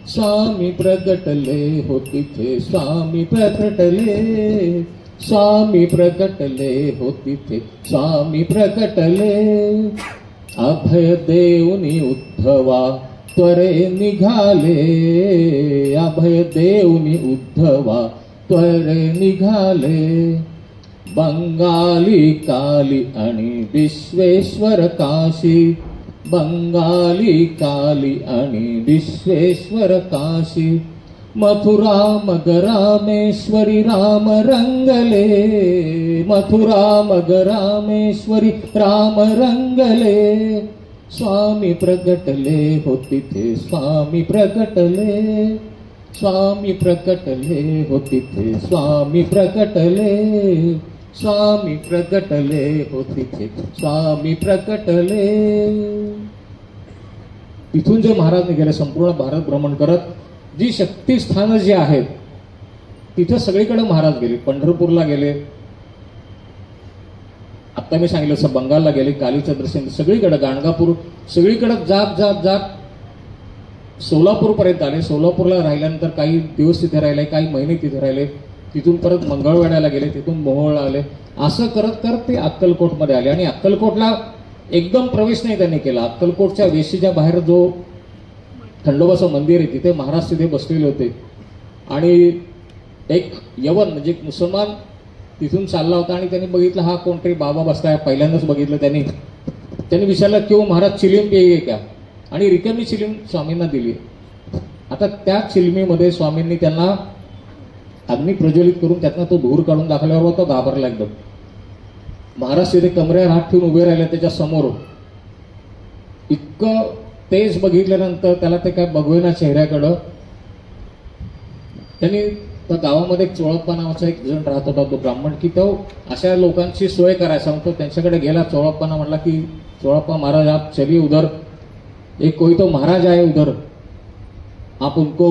स्वामी प्रगटले हो तिथे, स्वामी प्रगटले, स्वामी प्रगटले हो तिथे, स्वामी प्रगटले. अभय देऊनी उद्धवा त्वरे निघाले, अभय देऊनी उद्धवा त्वरे निघाले. बंगाली काली आणि विश्वेश्वर काशी, बंगाली काली आणि विश्वेश्वर काशी, मथुरा मगरामेश्वरी राम रंगले, मथुरा मगरामेश्वरी राम रंगले, स्वामी प्रगटले हो तिथे, स्वामी प्रगटले, स्वामी प्रगटले हो तिथे, स्वामी प्रगटले, स्वामी प्रगटले हो तिथे, स्वामी प्रगटले. तिथून जे महाराज निघाले संपूर्ण भारत भ्रमण करत, जी शक्तिस्थानं जी आहेत तिथे सगळीकडे महाराज गेले. पंढरपूरला गेले, आता मी सांगितलं असं बंगालला गेले, कालीचं दर्शन सगळीकडे, गाणगापूर सगळीकडे जात जात जात सोलापूर पर्यंत आले. सोलापूरला राहिल्यानंतर काही दिवस तिथे राहिले, काही महिने तिथे राहिले. तिथून परत मंगळवेढ्याला गेले, तिथून मोहोळला आले. असं करत करत ते अक्कलकोटमध्ये आले. आणि अक्कलकोटला एकदम प्रवेश नाही त्यांनी केला. अक्कलकोटच्या वेशीच्या बाहेर जो खंडोबाचं मंदिर आहे तिथे महाराज तिथे बसलेले होते. आणि एक यवन म्हणजे एक मुसलमान तिथून चालला होता आणि त्यांनी बघितलं हा कोणतरी बाबा बसलाय, पहिल्यांदाच बघितलं त्यांनी. त्यांनी विचारलं क्यों महाराज चिलीम पिये क्या, आणि रिकामी चिलीम स्वामींना दिली. आता त्या चिलमीमध्ये स्वामींनी त्यांना अग्नी प्रज्वलित करून त्यातनं तो धूर काढून दाखवल्यावर तो घाबरला एकदम. महाराज तिथे कमरेवर हात ठेवून उभे राहिले त्याच्या समोर. इतकं तेज बघितल्यानंतर त्याला ते काय बघवेना चेहऱ्याकडं. त्यांनी त्या गावामध्ये एक चोळप्पा नावाचा एक जण राहत होता तो ब्राह्मण, की तो अशा लोकांची सोय करायचा म्हणतो. त्यांच्याकडे गेला. चोळप्पांना म्हटला की चोळप्पा महाराज आप चलिए उधर, एक कोई तो महाराज आए उधर, आप उनको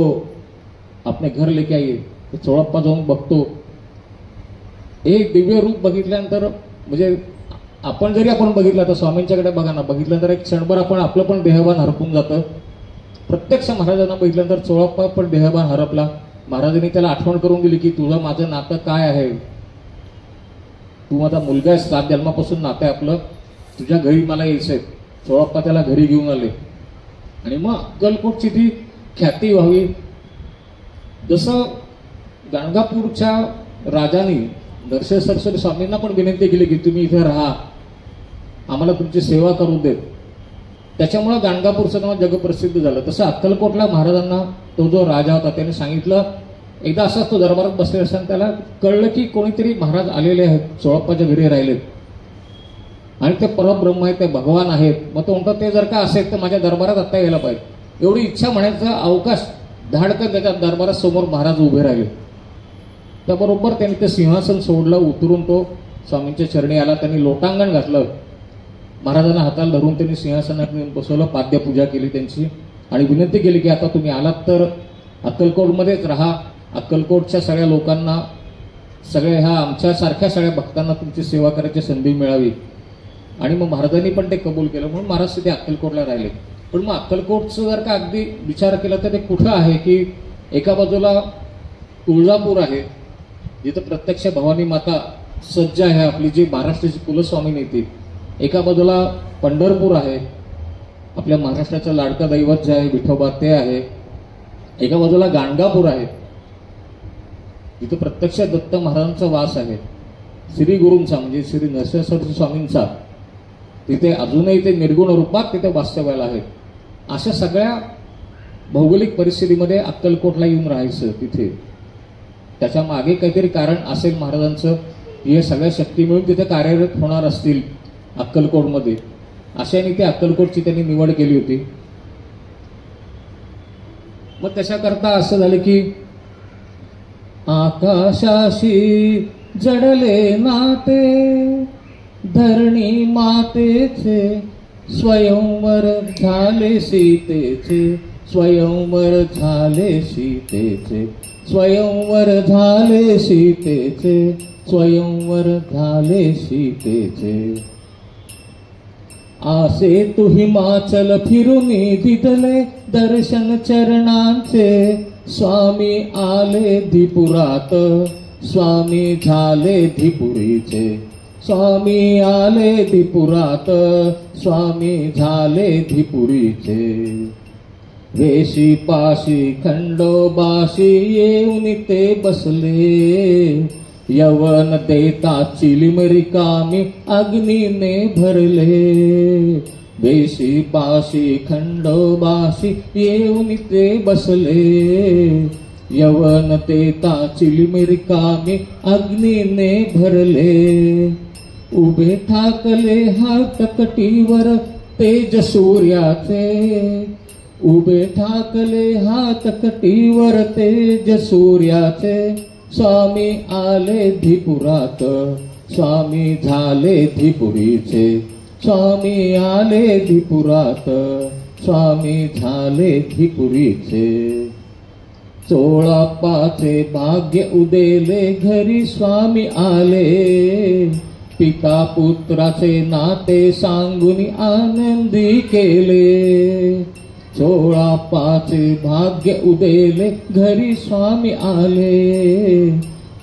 अपने घर लेके आइए. चोळप्पा जाऊन बघतो. एक दिव्य रूप बघितल्यानंतर म्हणजे आपण जरी आपण बघितलं तर स्वामींच्याकडे बघा ना, बघितल्यानंतर एक क्षणभर आपण आपलं पण देहभान हरपून जातं. प्रत्यक्ष महाराजांना बघितल्यानंतर चोळप्पा पण देहभान हरपला. महाराजांनी त्याला आठवण करून दिली की तुझं माझं नातं काय आहे, तू माझा मुलगा आहे, 7 जन्मापासून नातं आहे आपलं, तुझ्या घरी मला यायचंय. चोळप्पा त्याला घरी घेऊन आले. आणि मग अक्कलकोटची ती ख्याती व्हावी. जसं गाणगापूरच्या राजांनी नरसिंह सरस्वती स्वामींना पण विनंती केली की तुम्ही इथे राहा, आम्हाला तुमची सेवा करू देत. त्याच्यामुळे गाणगापूरचं नाव जगप्रसिद्ध झालं. तसं अक्कलकोटला महाराजांना तो जो राजा होता त्याने सांगितलं, एकदा असाच तो दरबारात बसले असताना त्याला कळलं की कोणीतरी महाराज आलेले आहेत, चोळप्पाच्या घरी राहिलेत आणि ते परब्रह्म आहेत, ते भगवान आहेत. मग तो म्हणतो ते जर का असेल तर माझ्या दरबारात आत्ता यायला पाहिजे. एवढी इच्छा म्हणायचा अवकाश धाडकन त्याच्या दरबारात समोर महाराज उभे राहिले. त्याबरोबर त्यांनी ते सिंहासन सोडलं, उतरून तो स्वामींच्या चरणी आला. त्यांनी लोटांगण घातलं. महाराजांना हाताला धरून त्यांनी सिंहासनात नेऊन बसवलं, पाद्यपूजा केली त्यांची आणि विनंती केली की आता तुम्ही आलात तर अक्कलकोटमध्येच राहा. अक्कलकोटच्या सगळ्या लोकांना, सगळ्या ह्या आमच्यासारख्या सगळ्या भक्तांना तुमची सेवा करायची संधी मिळावी. आणि मग महाराजांनी पण ते कबूल केलं. म्हणून महाराज तिथे अक्कलकोटला राहिले. पण मग अक्कलकोटचं जर का अगदी विचार केला तर ते कुठं आहे की एका बाजूला तुळजापूर आहे जिथं प्रत्यक्ष भवानी माता सज्ज आहे, आपली जी महाराष्ट्राची कुलस्वामिनी ती. एका बाजूला पंढरपूर आहे, आपल्या महाराष्ट्राचं लाडकं दैवत जे आहे विठोबा ते आहे. एका बाजूला गाणगापूर आहे जिथं प्रत्यक्ष दत्त महाराजांचा वास आहे, श्री गुरूंचा म्हणजे श्री नरसिंह सरस्वती स्वामींचा. तिथे अजूनही ते निर्गुण रूपात तिथे वास्तव्याला आहेत. अशा सगळ्या भौगोलिक परिस्थितीमध्ये अक्कलकोटला येऊन राहायचं तिथे. त्याच्या मागे काहीतरी कारण असेल महाराजांचं, हे सगळ्या शक्ती मिळून तिथे कार्यरत होणार असतील अक्कलकोटमध्ये. अशाने ते अक्कलकोटची त्यांनी निवड केली होती. मग त्याच्याकरता असं झालं की आकाशाशी जडले नाते, धरणी मातेचे स्वयंवर झाले सीतेचे, स्वयंवर झाले सीतेचे, स्वयंवर झाले सीतेचे, स्वयंवर झाले सीतेचे. आसे तू हिमाचल फिरूनी दिदले दर्शन चरणांचे, स्वामी आले धिपुरात, स्वामी झाले धिपुरीचे, स्वामी आले धिपुरात, स्वामी झाले धिपुरीचे. वेशी पाशी खंडोबाशी येऊन ते बसले, यवन देता चिलीम रिकामी अग्नीने भरले, बेशी बाशी खंडोबाशी येऊन ते बसले, यवन देता चिलीम रिकामी अग्नीने भरले, उभे ठाकले हात कटीवर तेज सूर्याचे, उभे ठाकले हात कटीवर तेज सूर्याचे, स्वामी आले धिपुरात, स्वामी झाले धिपुरीचे, स्वामी आले धिपुरात, स्वामी झाले धिपुरीचे, चोळाप्पाचे भाग्य उदेले घरी स्वामी आले, पिता पुत्राचे नाते सांगून आनंदी केले, चोळाप्पाचे भाग्य उदेले घरी स्वामी आले,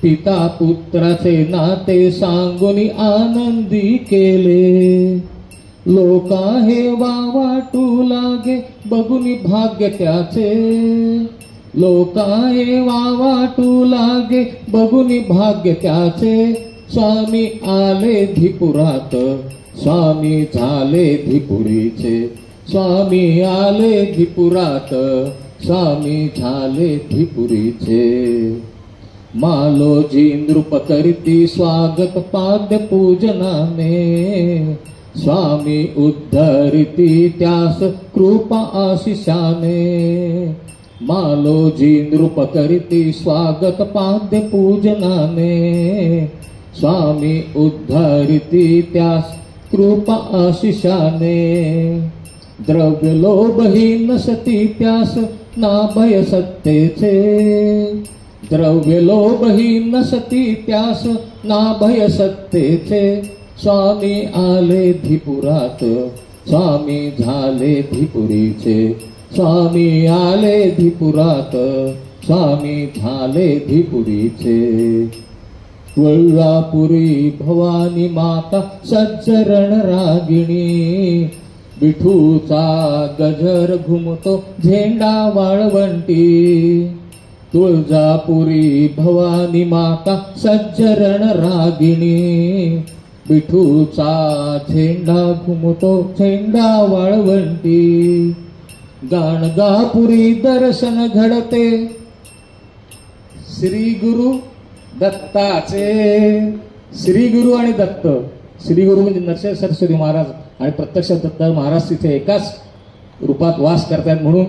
पिता पुत्राचे नाते सांगून आनंदी केले, लोका हे वाटू लागे बघून भाग्य त्याचे, लोका हे वाटू लागे बघून भाग्य त्याचे, स्वामी आले धिपुरात, स्वामी झाले धिपुरीचे, स्वामी आले धिपुरात, स्वामी झाले धिपुरीचे, मालोजी नृप करीती स्वागत पाद्य पूजनाने, स्वामी उद्धरिती त्यास कृपा आशिषाने, मालोजी नृप करीती स्वागत पाद्य पूजनाने, स्वामी उद्धरिती त्यास कृपा आशिषाने, द्रव्य लोभहीन सती त्यास ना भय सत्तेचे, द्रव्य लोभहीन सती त्यास ना भय सत्तेचे, स्वामी आले धिपुरात, स्वामी झाले धिपुरीचे, स्वामी आले धिपुरात, स्वामी झाले धिपुरीचे, वळवापुरी भवानी माता सज्जरण रागिणी, विठूचा गजर घुमतो झेंडा वाळवंटी, तुळजापुरी भवानी माता सज्जरण रागिणी, विठूचा झेंडा घुमतो झेंडा वाळवंटी, गाणगापुरी दर्शन घडते श्री गुरु दत्ताचे, श्री गुरु आणि दत्त, श्री गुरु म्हणजे नरसिंह सरस्वती महाराज आणि प्रत्यक्ष दत्त महाराज तिथे एकाच रूपात वास करतात, म्हणून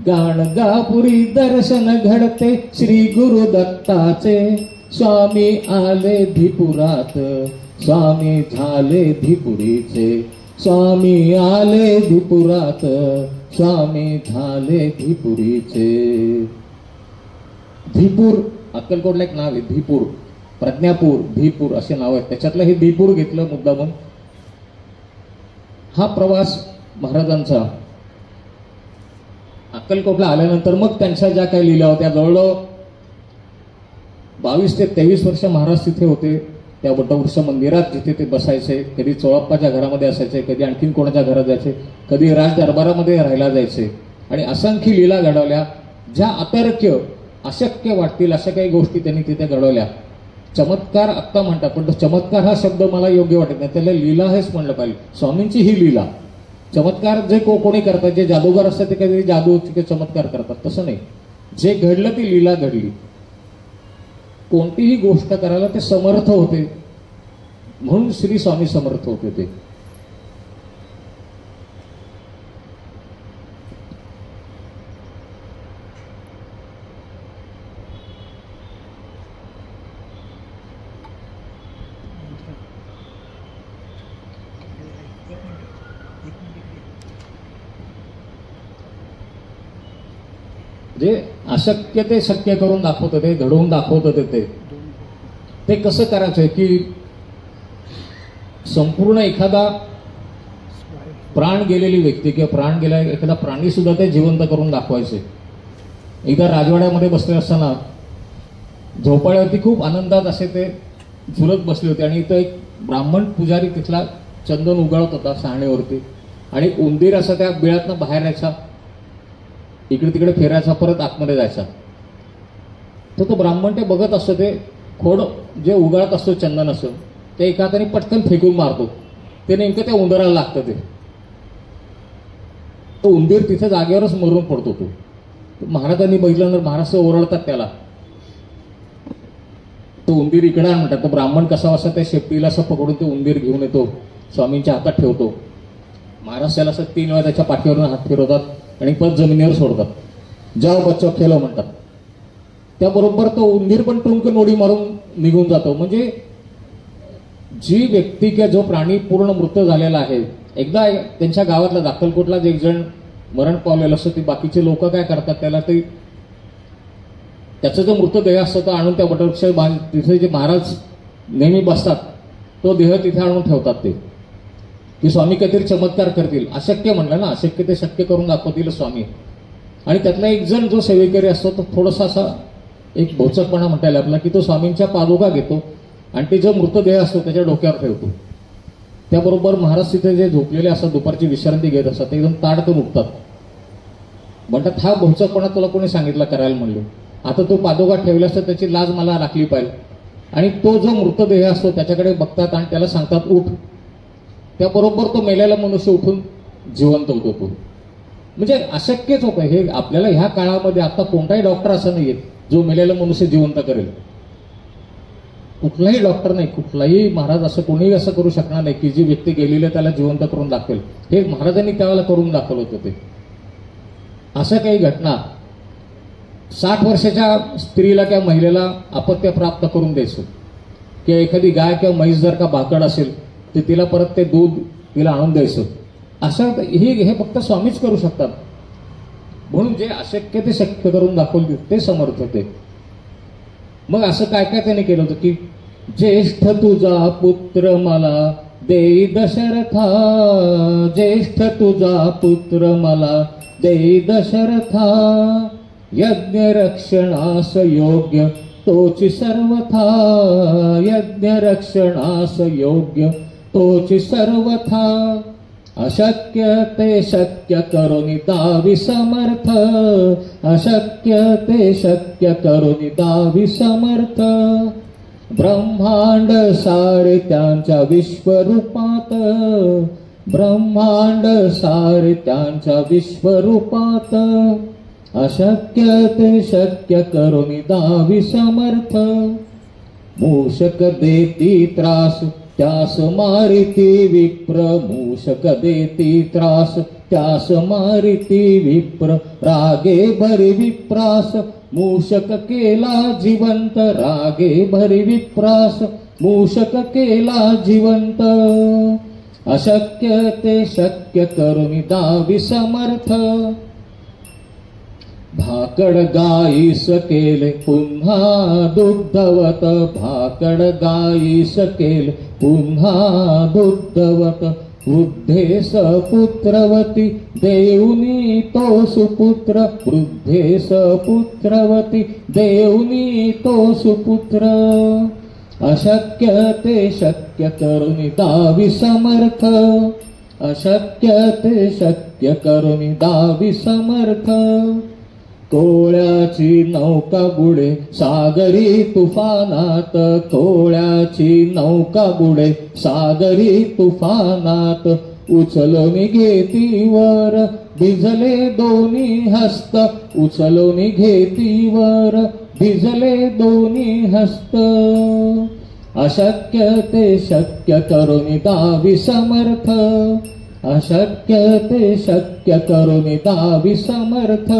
गाणगापुरी दर्शन घडते श्री गुरु दत्ताचे, स्वामी आले धिपुरात, स्वामी झाले धिपुरीचे, स्वामी आले धिपुरात, स्वामी झाले धिपुरीचे. धीपूर अक्कलकोटला एक नाव आहे, धीपूर, प्रज्ञापूर, धीपूर असे नाव आहेत, त्याच्यातलं हे धीपूर घेतलं मुद्दामून. हा प्रवास महाराजांचा अक्कलकोटला आल्यानंतर मग त्यांच्या ज्या काही लीला होत्या, जवळजवळ 22 ते 23 वर्ष महाराज तिथे होते त्या वटवृक्ष मंदिरात, जिथे ते बसायचे. कधी चोळप्पाच्या घरामध्ये असायचे, कधी आणखीन कोणाच्या घरात जायचे, कधी राज दरबारामध्ये राहायला जायचे आणि असंख्य लीला घडवल्या, ज्या अतर्क्य अशक्य वाटतील अशा काही गोष्टी त्यांनी तिथे घडवल्या. चमत्कार आत्ता म्हणतात, पण तो चमत्कार हा शब्द मला योग्य वाटत नाही, त्याला लीला हेच म्हणलं पाहिजे. स्वामींची ही लीला. चमत्कार जे कोणी करतात, जे जादूगार असतात ते कधी जादू चमत्कार करतात, तसं नाही. जे घडलं ती लीला घडली. कोणतीही गोष्ट करायला ते समर्थ होते, म्हणून श्री स्वामी समर्थ होते ते. जे अशक्य ते शक्य करून दाखवत होते, घडवून दाखवत होते. ते कसं करायचंय की संपूर्ण एखादा प्राण गेलेली व्यक्ती किंवा प्राण गेला एखादा प्राणी सुद्धा ते जिवंत करून दाखवायचे. एकदा राजवाड्यामध्ये बसले असताना झोपाळ्यावरती खूप आनंदात असे ते झुलत बसले होते आणि इथं एक ब्राह्मण पुजारी तिथला चंदन उगाळत होता साहणेवरती आणि उंदीर असा त्या बिळातनं बाहेर यायचा, इकडे तिकडे फिरायचा, परत आतमध्ये जायचा. तर तो ब्राह्मण ते बघत असतो. ते खोड जे उगाळत असतो चंदन असं ते एका हाताने पटकन फेकून मारतो, ते नेमकं त्या उंदराला लागतं. तो उंदीर तिथे जागेवरच मरून पडतो. तो महाराजांनी बघितल्यानंतर महाराज ओरडतात त्याला. तो उंदीर इकडे आण म्हणतात. तो ब्राह्मण कसा असा त्या शेपटीला असं पकडून तो उंदीर घेऊन येतो, स्वामींच्या हातात ठेवतो. महाराज त्याला असं 3 वेळा त्याच्या पाठीवरून हात फिरवतात आणि परत जमिनीवर सोडतात. जाओ बच्चो खेलो म्हणतात. त्याबरोबर तो उंदीर पण टुंक नोडी मारून निघून जातो. म्हणजे जी व्यक्ती किंवा जो प्राणी पूर्ण मृत झालेला आहे, एकदा त्यांच्या गावातला दाखलकोटलाच एक जण मरण पावलेलं असतं. ती बाकीचे लोक काय करतात, त्याला ते त्याचा जो मृतदेह असतो तो आणून त्या वटवृक्ष तिथे जे महाराज नेहमी बसतात तो देह तिथे आणून ठेवतात. ते की स्वामी काहीतरी चमत्कार करतील. अशक्य म्हणलं ना, अशक्य ते शक्य करून दाखवतील स्वामी. आणि त्यातला एक जण जो सेवेकरी असतो तो थोडासा असा एक भोचकपणा म्हणता येईल आपला, की तो स्वामींच्या पादुका घेतो आणि ते जो मृतदेह असतो त्याच्या डोक्यावर ठेवतो. त्याबरोबर महाराज तिथे जे झोपलेले असतात, दुपारची विश्रांती घेत असतात, ते एकदम ताडकन उठतात. म्हणतात हा भोचकपणा तुला कोणी सांगितला करायला म्हणले. आता तो पादुका ठेवला असतो त्याची लाज मला राखली पाहिजे. आणि तो जो मृतदेह असतो त्याच्याकडे बघतात आणि त्याला सांगतात उठ. त्याबरोबर तो मेलेला मनुष्य उठून जिवंत होतो. तो म्हणजे अशक्यच होतं हे. आपल्याला ह्या काळामध्ये आता कोणताही डॉक्टर असं नाहीये जो मेलेला मनुष्य जिवंत करेल. कुठलाही डॉक्टर नाही, कुठलाही महाराज असं कोणीही असं करू शकणार नाही की जी व्यक्ती गेलेली त्याला जिवंत करून दाखवेल. हे महाराजांनी त्यावेळेला करून दाखवलं होतं. ते असं काही घटना 60 वर्षाच्या स्त्रीला किंवा महिलेला अपत्य प्राप्त करून द्यायचं, किंवा एखादी गाय किंवा म्हैस जर का भाकड असेल तर तिला परत ते दूध तिला आणून द्यायचं. असं हे फक्त स्वामीच करू शकतात. म्हणून जे अशक्य ते शक्य करून दाखवले ते समर्थ होते. मग असं काय काय त्याने केलं होतं की ज्येष्ठ तुझा पुत्र मला देई दशरथा, ज्येष्ठ तुझा पुत्र मला देई दशरथा, यज्ञ रक्षणास योग्य तोची सर्वथा, यज्ञ रक्षणास योग्य तोची सर्वथा, अशक्य ते शक्य करुनी दावी समर्थ, अशक्य ते शक्य करुनी दावी समर्थ, ब्रह्मांड सारे त्यांच्या विश्वरूपात, ब्रह्मांड सारे त्यांच्या विश्वरूपात, अशक्य ते शक्य करुनी दावी समर्थ, मूषक देती त्रास त्यास मारिती विप्र, मूषक देती त्रास त्यास मारिती विप्र, रागे भरी विप्रास मूषक केला जिवंत, रागे भरी विप्रास मूषक केला जिवंत, अशक्य ते शक्य करुनी दावी समर्थ, भाकड गाईस केले पुन्हा दुग्धवत, भाकड गाईस केले पुन्हा दुग्धवत, वृद्धेस पुत्रवती देऊनी तो सुपुत्र, वृद्धेस पुत्रवती देऊनी तो सुपुत्र, अशक्य ते शक्य करुनी दावी समर्थ, अशक्य ते शक्य करुनी दावी समर्थ, कोळ्याची नौका बुडे सागरी तुफानात, कोळ्याची नौका बुडे सागरी तुफानात, उचलून घेती वर भिजले दोन्ही हस्त, उचलून घेती वर भिजले दोन्ही हस्त, अशक्य ते शक्य करुनी दावी समर्थ, अशक्य ते शक्य करुनी दावी समर्थ,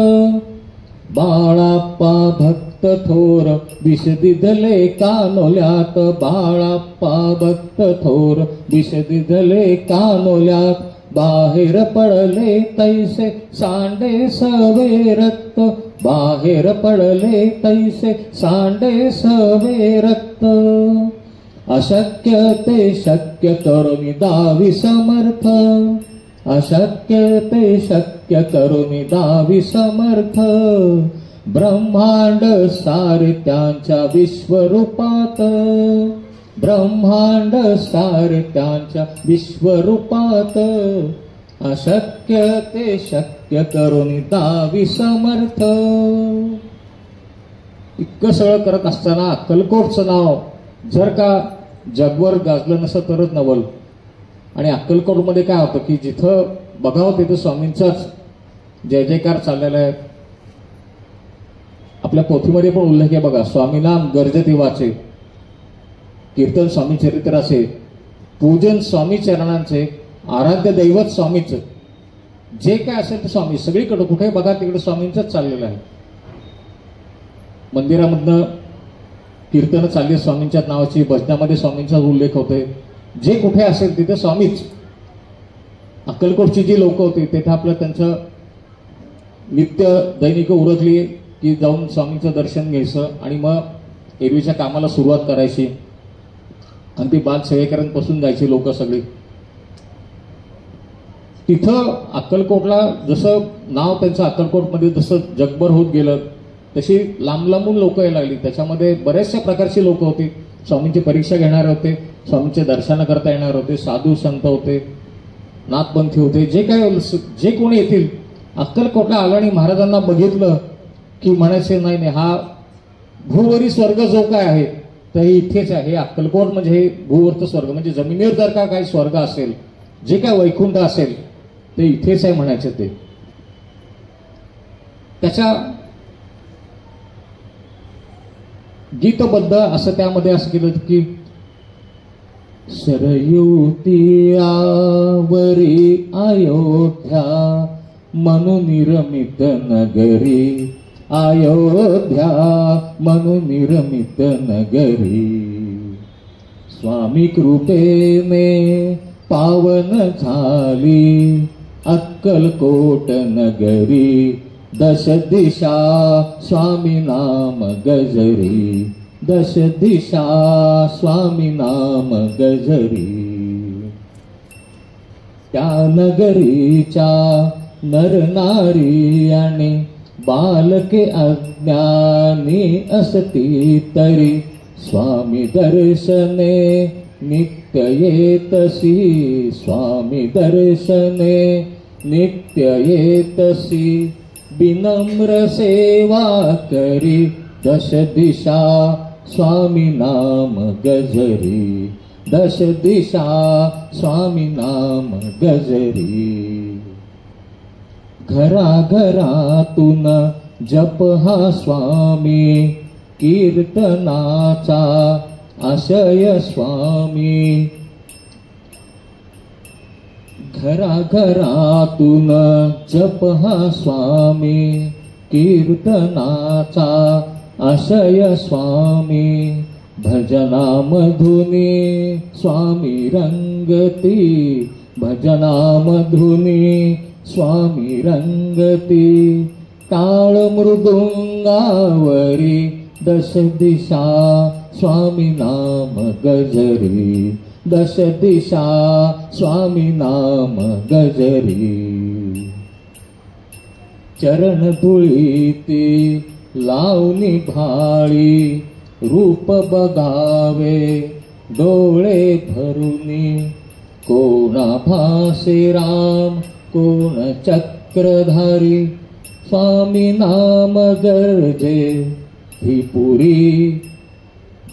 बाळाप्पा भक्त थोर विष दिधले कानोल्यात, बाळाप्पा भक्त थोर विष दिधले कानोल्यात, बाहेर पडले तैसे सांडे सवे रक्त, बाहेर पडले तैसे सांडे सवे रक्त, अशक्य ते शक्य करुनी दावी समर्थ, अशक्य ते शक्य करुनी दावी समर्थ, ब्रह्मांड सारे त्यांच्या विश्वरूपात, ब्रह्मांड सारे त्यांच्या विश्वरूपात, अशक्य ते शक्य करुनी दावी समर्थ. इतकं सगळं करत असताना अक्कलकोटचं नाव जर का जगभर गाजलं नसतं तरच नवल. आणि अक्कलकोटमध्ये काय होतं की जिथं बघावं तिथं स्वामींचाच जय जयकार चाललेला आहे. आपल्या पोथीमध्ये पण उल्लेख आहे बघा, स्वामीनाम गर्जती वाचे, कीर्तन स्वामी चरित्राचे, पूजन स्वामी चरणांचे, आराध्य दैवत स्वामीचं, जे काय असेल ते स्वामी सगळीकडे कुठे बघा तिकडे स्वामींचंच चाललेलं आहे. मंदिरामधनं कीर्तन चालली स्वामींच्या नावाची, भजनामध्ये स्वामींचा उल्लेख होतोय, जे कुठे असेल तिथे स्वामीच. अक्कलकोटची जी लोक होती तिथे आपलं त्यांचं नित्य दैनिक उरकली की जाऊन स्वामींचं दर्शन घ्यायचं आणि मग एरवीच्या कामाला सुरुवात करायची. आणि ती बाल सेवेकरांपासून जायची लोक सगळी. तिथं अक्कलकोटला जसं नाव त्यांचं अक्कलकोटमध्ये जसं जगभर होत गेलं तशी लांब लांबून लोक यायला लागली. त्याच्यामध्ये बऱ्याचशा प्रकारची लोक होती. स्वामींची परीक्षा घेणारे होते, स्वामींचे दर्शन करता येणार होते, साधू संत होते, नाथपंथी होते, जे कोणी येतील अक्कलकोटला आलं आणि महाराजांना बघितलं की म्हणायचे नाही नाही हा भूवरी स्वर्ग जो काय आहे तर हे इथेच आहे. हे अक्कलकोट म्हणजे हे भूवरचं स्वर्ग, म्हणजे जमिनीवर जर का काही स्वर्ग असेल, जे काय वैकुंठ असेल ते इथेच आहे म्हणायचे. ते त्याच्या गीतबद्ध असं त्यामध्ये असं केलं की सरयू तीरावरी अयोध्या मनु निर्मित नगरी, अयोध्या मनु निर्मित नगरी. स्वामी कृपेने पावन झाली अक्कलकोट नगरी, दश दिशा स्वामी नाम गजरी, दश दिशा स्वामी नाम गजरी. त्या नगरीच्या नरनारी आणि बालके अज्ञानी असती तरी स्वामी दर्शने नित्य येतसी, स्वामी दर्शने नित्य येतसी. विनम्र सेवा करी दश दिशा स्वामी नाम गजरी, दश दिशा स्वामी नाम गजरी. घराघरातून जप हा स्वामी कीर्तनाचा आशय स्वामी, घराघरातून जप हा स्वामी कीर्तनाचा आशय स्वामी. भजनामधुनी स्वामी रंगती, भजनामधुनी स्वामी रंगती. टाळ मृदुंगावरी दश दिशा स्वामी नाम गजरी, दश दिशा स्वामी नाम गजरी. चरण धुळीती लावणी भाळी, रूप बघावे डोळे भरुनी. कोणा भासे राम कोण चक्रधारी, स्वामी नाम गर्जे ही पुरी.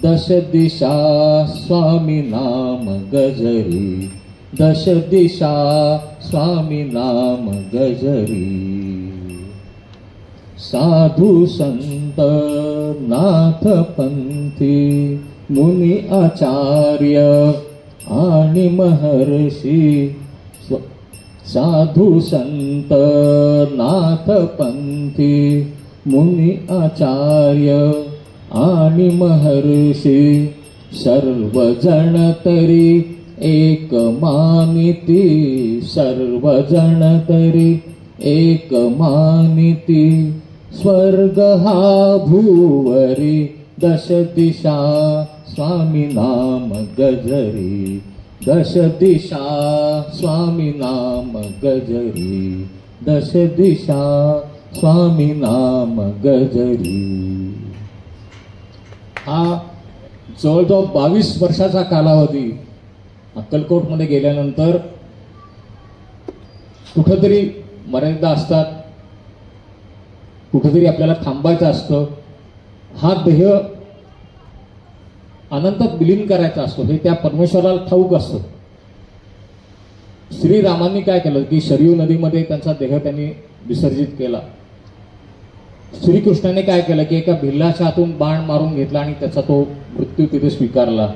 दश दिशा स्वामी नाम गजरी, दश दिशा स्वामी नाम गजरी. साधू संत नाथ पंथी मुनी आचार्य आणि महर्षी, साधू संत नाथ पंथी मुनी आचार्य आणि महर्षी. सर्वजण तरी एक मानिती, सर्वजण तरी एक मानिती. स्वर्ग हा भूवरी दश दिशा स्वामी नाम गजरी, दश दिशा स्वामी नाम गजरी, दश दिशा स्वामी नाम गजरी. हा जवळजवळ 22 वर्षाचा कालावधी अक्कलकोटमध्ये गेल्यानंतर कुठंतरी मर्यादा असतात, कुठेतरी आपल्याला थांबायचं असतं. हा देह अनंतात विलीन करायचा असतो हे त्या परमेश्वराला ठाऊक असतं. श्रीरामांनी काय केलं की शरयू नदीमध्ये त्यांचा देह त्यांनी विसर्जित केला. श्रीकृष्णाने काय केलं की एका भिल्लाच्या हातून बाण मारून घेतला आणि त्याचा तो मृत्यू तिथे स्वीकारला.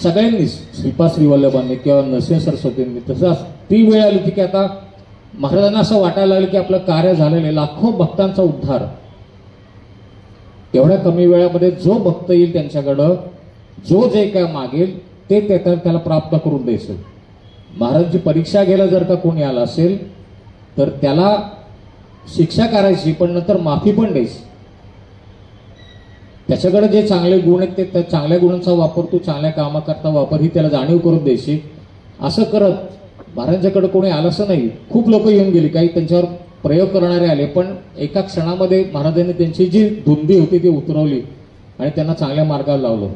सगळ्यांनीच श्रीपाद श्रीवल्लभांनी किंवा नरसिंह सरस्वतींनी तसंच ती वेळ आली होती की आता महाराजांना असं वाटायला लागलं की आपलं कार्य झालेले लाखो भक्तांचा उद्धार एवढ्या कमी वेळामध्ये जो भक्त येईल त्यांच्याकडं जो जे काय मागेल ते त्याला प्राप्त करून द्यायचं. महाराजांची परीक्षा घ्यायला जर का कोणी आला असेल तर त्याला शिक्षा करायची पण नंतर माफी पण द्यायची. त्याच्याकडे जे चांगले गुण आहेत ते त्या चांगल्या गुणांचा वापर तू चांगल्या कामाकरता वापर ही त्याला जाणीव करून द्यायची. असं करत महाराजांच्याकडे कोणी आलं असं नाही. खूप लोक येऊन गेली काही त्यांच्यावर प्रयोग करणारे आले पण एका क्षणामध्ये महाराजांनी त्यांची जी धुंदी होती ती उतरवली आणि त्यांना चांगल्या मार्गाला लावलं.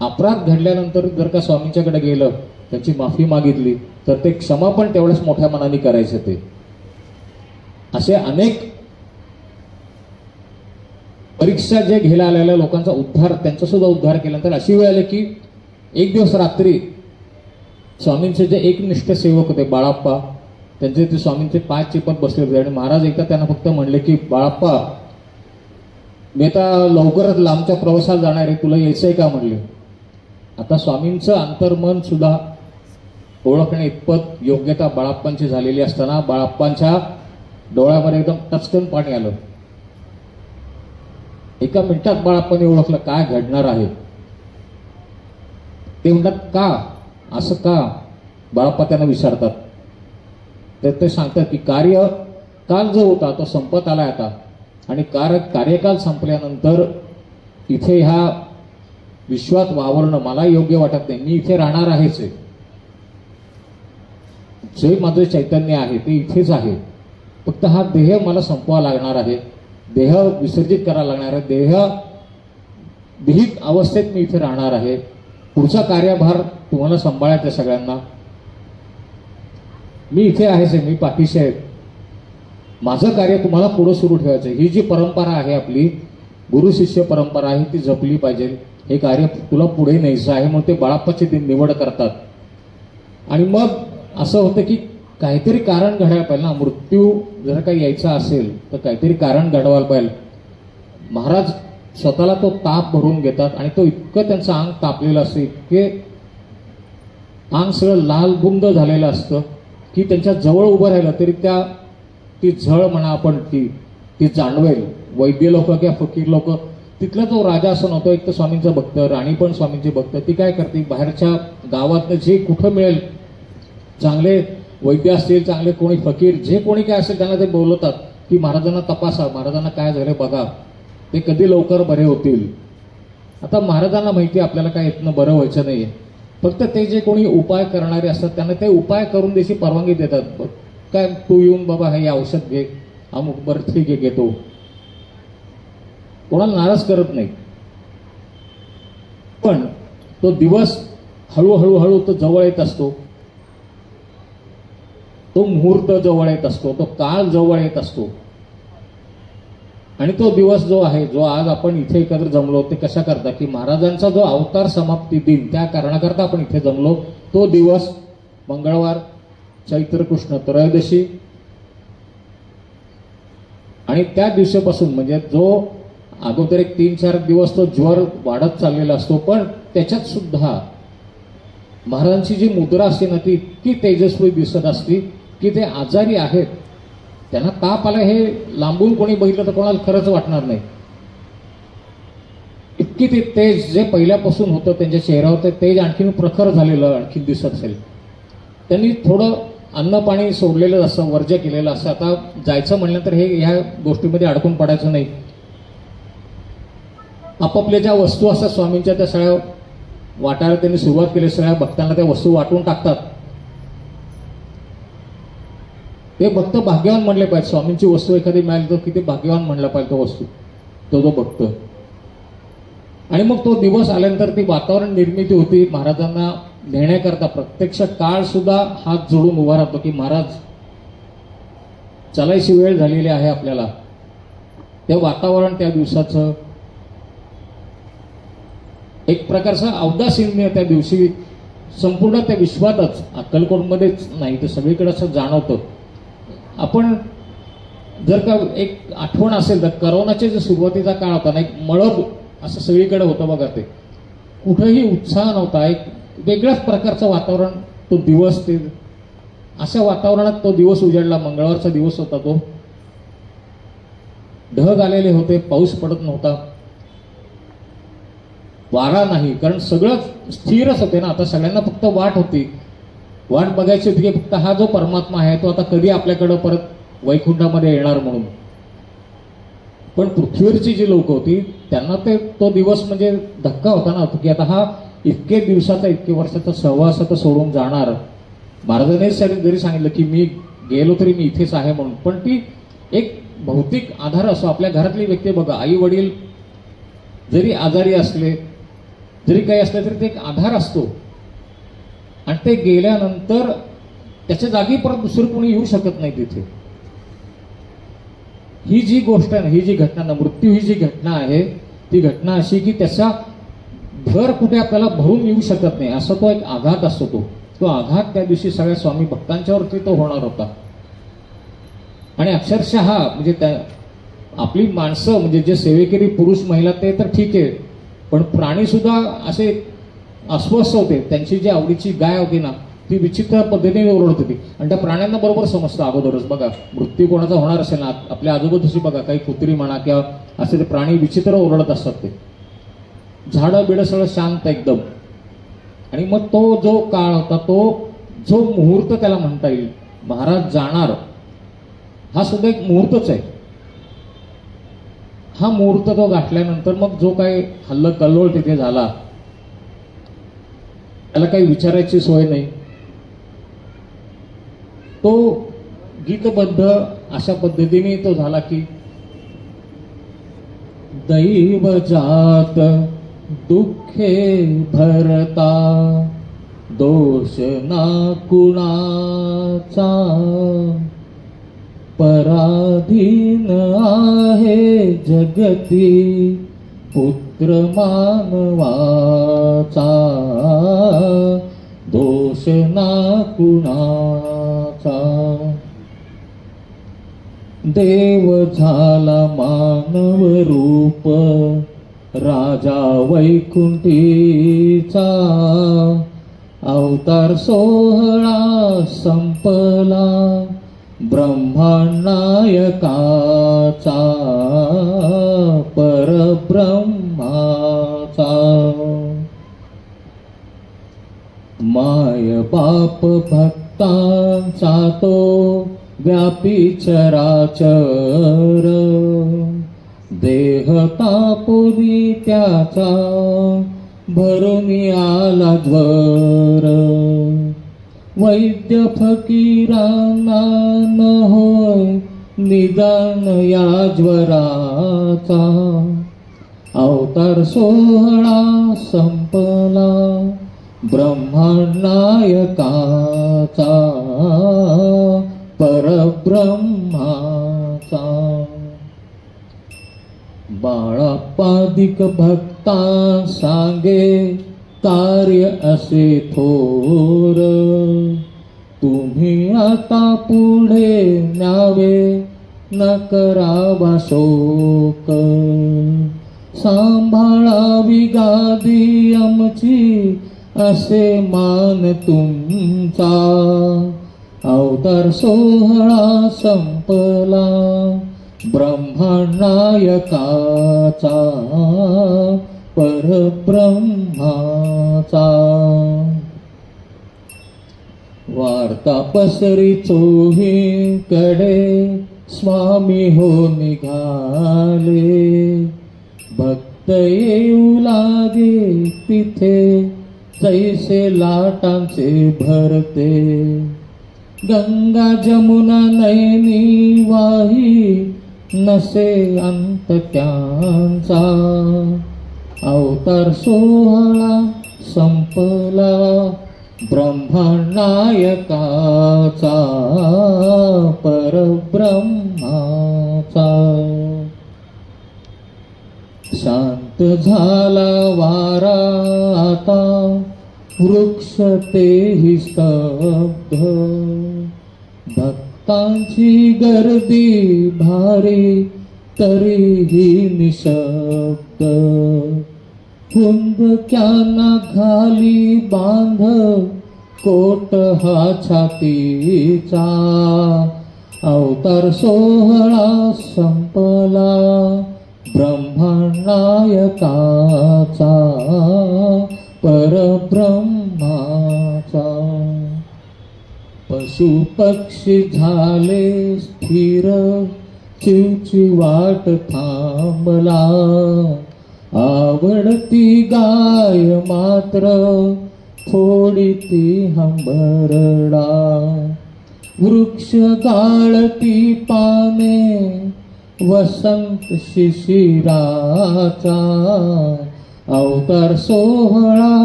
अपराध घडल्यानंतर जर का स्वामींच्याकडे गेलं त्यांची माफी मागितली तर ते क्षमा पण तेवढ्याच मोठ्या मनाने करायचे. ते असे अनेक परीक्षा जे घ्यायला आलेल्या लोकांचा उद्धार त्यांचा सुद्धा उद्धार केल्यानंतर अशी वेळ आली की एक दिवस रात्री स्वामींचे जे एकनिष्ठ सेवक होते बाळाप्पा त्यांचे ते स्वामींचे पाय चिपत बसले होते आणि महाराज एकदा त्यांना फक्त म्हणले की बाळाप्पा मी आता लवकरच लांबच्या प्रवासाला जाणार आहे तुला यायचंय का म्हणले. आता स्वामींचं अंतर्मन सुद्धा ओळखणे इतपत योग्यता बाळाप्पांची झालेली असताना बाळाप्पांच्या डोळ्यामध्ये एकदम टचकन पाणी आलं. एका मिनिटात बाळाप्पांनी ओळखलं काय घडणार आहे. ते म्हणतात का असं का बाळाप्पा त्यांना विचारतात. तर ते सांगतात की कार्यकाल जो होता तो संपत आलाय आता आणि कार्यकाल संपल्यानंतर इथे ह्या विश्वात वावरणं मला योग्य वाटत नाही. मी इथे राहणार आहेच. जे माझं चैतन्य आहे ते इथेच आहे. फक्त हा देह मला संपवा लागणार आहे. देह विसर्जित करायला लागणार आहे. देह विहित अवस्थेत मी इथे राहणार आहे. पुढचा कार्यभार तुम्हाला सांभाळायचा सगळ्यांना. मी इथे आहेच मी पाठीशी आहे. माझं कार्य तुम्हाला पुढे सुरू ठेवायचं. ही जी परंपरा आहे आपली गुरु शिष्य परंपरा आहे ती जपली पाहिजे. हे कार्य तुला पुढे न्यायचं आहे म्हणून ते बाळाप्पाची ती निवड करतात. आणि मग असं होतं की काहीतरी कारण घडायला पाहिजे ना. मृत्यू जर काही यायचा असेल तर काहीतरी कारण घडवायला पाहिजे. महाराज स्वतःला तो ताप भरून घेतात आणि तो इतकं त्यांचं अंग तापलेलं असतं इतके अंग सगळं लालबुंद झालेलं असतं की त्यांच्या जवळ उभं राहिलं तरी ती झळ म्हणा आपण ती जाणवेल. वैद्य लोक किंवा फकीर लोक तिथला जो राजा असं नव्हतो एक तर स्वामींचा भक्त राणी पण स्वामींचे भक्त ती काय करते बाहेरच्या गावात जे कुठं मिळेल चांगले वैद्य असतील चांगले कोणी फकीर जे कोणी काय असेल त्यांना ते बोलवतात की महाराजांना तपासा महाराजांना काय झालं बघा ते कधी लवकर बरे होतील. आता महाराजांना माहिती आपल्याला काय इथनं बरं व्हायचं नाहीये. फक्त ते जे कोणी उपाय करणारे असतात त्यांना ते उपाय करून द्यायची परवानगी देतात. काय तू येऊन बाबा हे औषध घे अमुक बरं ठीक आहे घेतो. कोणाला नाराज करत नाही. पण तो दिवस हळूहळू तो जवळ येत असतो. तो मुहूर्त जवळ येत असतो. तो काळ जवळ येत असतो. आणि तो दिवस जो आहे जो आज आपण इथे एकत्र जमलो ते कशा करता की महाराजांचा जो अवतार समाप्ती दिन त्या कारणाकरता आपण इथे जमलो. तो दिवस मंगळवार चैत्र कृष्ण त्रयोदशी आणि त्या दिवसापासून म्हणजे जो अगोदर एक 3-4 दिवस तो ज्वर वाढत चाललेला असतो. पण त्याच्यात सुद्धा महाराजांची जी मुद्रा असते ना ती इतकी तेजस्वी दिसत असते की ते आजारी आहेत. त्यांना ताप आला हे लांबून कोणी बघितलं तर कोणाला खरंच वाटणार नाही. इतकी ते तेज जे पहिल्यापासून होतं त्यांच्या चेहऱ्यावर ते तेज आणखीन प्रखर झालेलं आणखी दिसत असेल. त्यांनी थोडं अन्न पाणी सोडलेलं असं वर्ज्य केलेलं असं. आता जायचं म्हणल्यानंतर हे ह्या गोष्टीमध्ये अडकून पडायचं नाही. आपापल्या ज्या वस्तू असतात स्वामींच्या त्या सगळ्या वाटायला त्यांनी सुरुवात केली. सगळ्या भक्तांना त्या वस्तू वाटून टाकतात. ते भक्त भाग्यवान म्हणले पाहिजे. स्वामींची वस्तू एखादी मिळाली तर किती भाग्यवान म्हणला पाहिजे तो वस्तू तो भक्त. आणि मग तो दिवस आल्यानंतर ती वातावरण निर्मिती होती महाराजांना नेण्याकरता. प्रत्यक्ष काळ सुद्धा हात जोडून उभा राहतो की महाराज चालायची वेळ झालेली आहे आपल्याला. ते वातावरण त्या दिवसाचं एक प्रकारचा अवदासीन्य त्या दिवशी संपूर्ण त्या विश्वातच, अक्कलकोटमध्येच नाही तर सगळीकडे असं जाणवतं. आपण जर का एक आठवण असेल तर करोनाचे जो सुरुवातीचा काळ होता ना, एक मळब असं सगळीकडे होतं बघा. ते कुठंही उत्साह नव्हता, एक वेगळ्याच प्रकारचं वातावरण तो दिवस. ते अशा वातावरणात तो दिवस उजाडला. मंगळवारचा दिवस होता तो. ढग आलेले होते, पाऊस पडत नव्हता, वारा नाही, कारण सगळं स्थिरच होते ना. आता सगळ्यांना फक्त वाट होती, वाट बघायची होती की फक्त हा जो परमात्मा आहे तो आता कधी आपल्याकडं परत वैकुंठामध्ये येणार म्हणून. पण पृथ्वीवरची जी लोक होती त्यांना तो दिवस म्हणजे धक्का होता ना, की आता हा इतके दिवसाचा, इतके वर्षाचा सहवास आता सोडून जाणार. महाराजांनी जरी सांगितलं की मी गेलो तरी मी इथेच आहे म्हणून, पण ती एक भौतिक आधार असो. आपल्या घरातली व्यक्ती बघा, आई वडील जरी आजारी असले, जरी काही असलं तरी ते एक आधार असतो. आणि ते गेल्यानंतर त्याच्या जागी परत दुसरं कोणी येऊ शकत नाही तिथे. ही जी गोष्ट आहे ना, ही जी घटना ना, मृत्यू ही जी घटना आहे, ती घटना अशी की त्याचा भर कुठे आपल्याला भरून येऊ शकत नाही, असा तो एक आघात असतो. तो आघात त्या दिवशी सगळ्या स्वामी भक्तांच्यावरती तो होणार होता. आणि अक्षरशः म्हणजे त्या आपली माणसं म्हणजे जे सेवेकरी पुरुष महिला ते तर ठीक आहे, पण प्राणी सुद्धा असे अस्वस्थ होते. त्यांची जी आवडीची गाय होती ना, ती विचित्र पद्धतीने ओरडत होती. आणि त्या प्राण्यांना बरोबर समजतं अगोदरच. बघा, मृत्यू कोणाचा होणार असेल ना, आपल्या आजूबाजूची बघा, काही कुत्री म्हणा किंवा असे ते प्राणी विचित्र ओरडत असतात. ते झाडं बिडं सगळं शांत एकदम. आणि मग तो जो काळ होता, तो जो मुहूर्त त्याला म्हणता येईल, महाराज जाणार, हा सुद्धा एक मुहूर्तच आहे. हा मुहूर्त तो गाठल्यानंतर मग जो काही हल्ल कल्लोळ तिथे झाला, त्याला काही विचारायची सोय नाही. तो गीतबद्ध अशा पद्धतीने तो झाला की दैव जात दुःखे भरता दोष ना कुणाचा, पराधीन आहे जगती पुत्र मानवाचा, दोष ना कुणाचा. देव झाला मानव रूप राजा वैकुंठीचा, अवतार सोहळा संपला ब्रह्मानायकाचा, परब्रह्माचा. माय बाप भक्तांचा तो व्यापी चराचर, देह तापुनी त्याचा भरून आला ज्वर. वैद्य फकीरांना न होय निदान या ज्वराचा, अवतार सोहळा संपला ब्रह्मानायकाचा, परब्रह्माचा. बाळापादिक भक्ता सांगे कार्य असे थोर, तुम्ही आता पुढे न्यावे न करावा शोक. सांभाळावी गादी आमची असे मान तुमचा, अवतार सोहळा संपला ब्रह्मानायकाचा, परब्रह्माचा. वार्ता पसरी चोहीकडे स्वामी हो निघाले, भक्त येऊ लागे तिथे जैसे लाटांचे भरते. गंगा जमुना नयनी वाही नसे अंत त्यांचा, अवतार सोहळा संपला ब्रह्मानायकाचा, परब्रह्माचा. शांत झाला वारा आता, वृक्ष तेही स्तब्ध, भक्तांची गर्दी भारी तरीही निशब्द, कुंदक्यांना घाली बांध कोट हा छातीचा, अवतार सोहळा संपला ब्रह्मनायकाचा, परब्रह्माचा. पशु पक्षी झाले स्थिर, चिवचिवाट थांबला, आवडती गाय मात्र थोडी ती हंबरडा, वृक्ष गाळती पाने वसंत शिशिराचा, अवतार सोहळा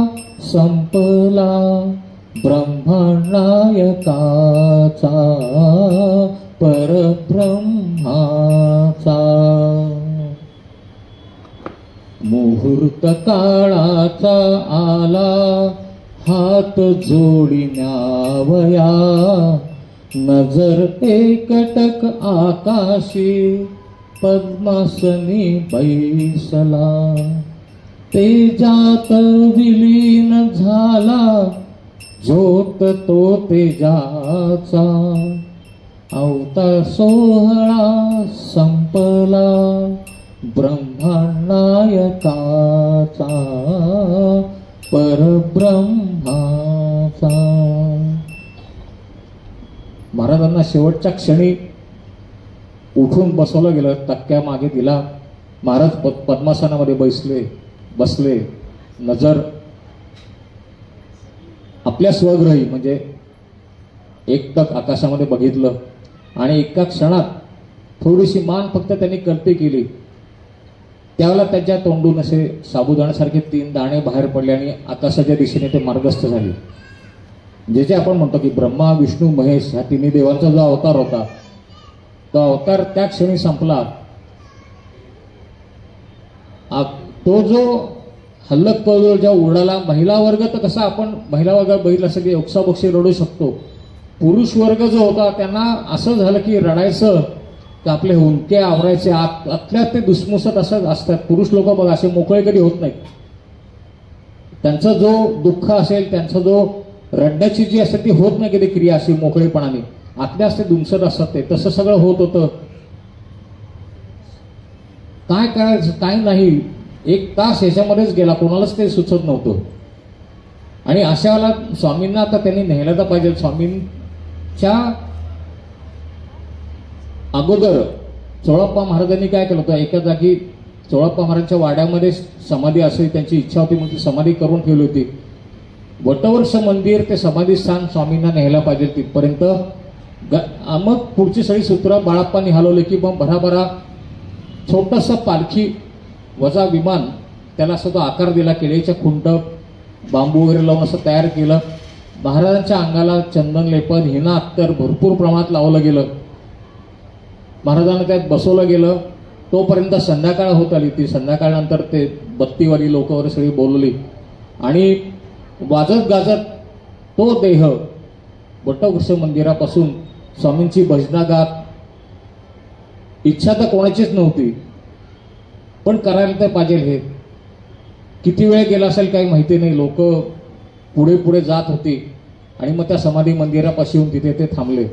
संपला ब्रह्मनायकाचा, परब्रह्माचा. मुहूर्त काळाचा आला हात जोडी न्यावया, नजर एकटक आकाशी पद्मासनी बैसला, तेजात विलीन झाला ज्योत तो तेजाचा, अवतार सोहळा संपला ब्रह्मनायकाचा, परब्रह्माचा. महाराजांना शेवटच्या क्षणी उठून बसवलं गेलं, तक्क्या मागे दिला. महाराज पद्मासनामध्ये बसले, नजर आपल्या स्वग्रही म्हणजे एकटक आकाशामध्ये बघितलं आणि एका क्षणात थोडीशी मान फक्त त्यांनी कल्पी केली. त्यावेळेला त्यांच्या तोंडून असे साबुदाण्यासारखे 3 दाणे बाहेर पडले आणि आकाशाच्या दिशेने ते मार्गस्थ झाले. जे आपण म्हणतो की ब्रह्मा विष्णू महेश ह्या तिन्ही देवांचा जो अवतार होता, तो अवतार त्या क्षणी संपला. तो जो हल्लक कळलो ज्या उडाला, महिला वर्ग तर कसा आपण महिला वर्ग बघितलं असं की ओक्साबोक्षी रडू शकतो, पुरुष वर्ग जो होता त्यांना असं झालं की रडायचं तर आपले हुंके आवरायचे, आतल्या ते दुसमुसत असं असतात. पुरुष लोक बघा असे मोकळे कधी होत नाहीत. त्यांचा जो दुःख असेल, त्यांचा जो रडण्याची जी असते ती होत नाही कधी क्रिया अशी मोकळेपणाने, आतल्या असते दुमसत असतात ते, तसं सगळं होत होतं. काय करायचं काय नाही, 1 तास याच्यामध्येच गेला, कोणालाच ते सुचत नव्हतं. आणि अशाला स्वामींना आता त्यांनी नेलं तर पाहिजे. स्वामींच्या अगोदर चोळप्पा महाराजांनी काय केलं होतं, एका जागी चोळप्पा महाराजांच्या वाड्यामध्ये समाधी असेल, त्यांची इच्छा होती म्हणून ती समाधी करून ठेवली होती. वटवर्ष मंदिर ते समाधी स्थान स्वामींना न्यायला पाहिजे तिथपर्यंत. मग पुढची सगळी सूत्र बाळाप्पांनी हलवले की मग भराभरा छोटंसं पालखी वजा विमान, त्याला असं तो आकार दिला, केळीच्या खुंट बांबू वगैरे लावून असं तयार केलं. महाराजांच्या अंगाला चंदन लेपन हिना अत्तर भरपूर प्रमाणात लावलं गेलं. महाराजांना त्यात बसवलं गेलं. तोपर्यंत संध्याकाळ होत आली. ती संध्याकाळनंतर ते बत्तीवाली लोक वगैरे सगळी बोलवली आणि वाजत गाजत तो देह वटवृक्ष मंदिरापासून स्वामींची भजना गात. इच्छा तर कोणाचीच नव्हती, पण करायला तर पाहिजे. हे किती वेळ गेला असेल काही माहिती नाही. लोक पुढे पुढे जात होती आणि मग त्या समाधी मंदिरापाशी येऊन तिथे ते थांबले.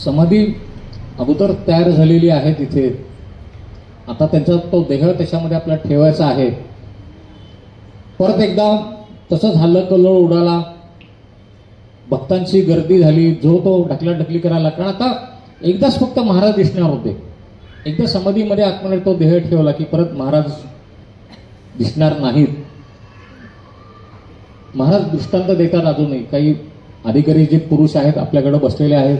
समाधी अगोदर तयार झालेली आहे तिथे. आता त्यांचा तो देह त्याच्यामध्ये आपल्याला ठेवायचा आहे. परत एकदा तसंच हल्लं कल्लोळ उडाला, भक्तांची गर्दी झाली, जो तो ढकलाढकली करायला. कारण आता एकदाच फक्त महाराज दिसणार होते. एकदा समाधीमध्ये आतमध्ये तो देह ठेवला की परत महाराज दिसणार नाहीत. महाराज दृष्टांत देतात अजूनही. काही अधिकारी जे पुरुष आहेत आपल्याकडे बसलेले आहेत.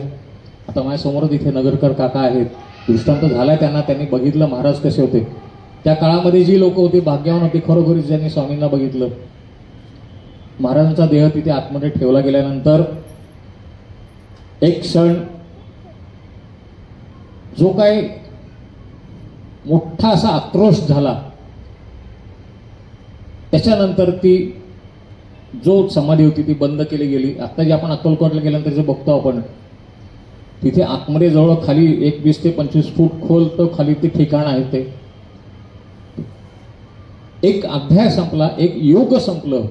आता माझ्यासमोरच इथे नगरकर काका आहेत. दृष्टांत झालाय त्यांना, त्यांनी बघितलं महाराज कसे होते. त्या काळामध्ये जी लोक होती भाग्यवान होती खरोखरीच ज्यांनी स्वामींना बघितलं. महाराजांचा देह तिथे आतमध्ये ठेवला गेल्यानंतर एक क्षण जो काय मोठा असा आक्रोश झाला, त्याच्यानंतर ती जो समाधी होती ती बंद केली गेली. आता जे आपण अक्कलकोटला गेल्यानंतर जे बघतो आपण, तिथे आतमध्ये जवळ खाली 20 ते 25 फूट खोल तो खाली ते ठिकाण आहे. ते एक अध्याय संपला, एक युग संपलं.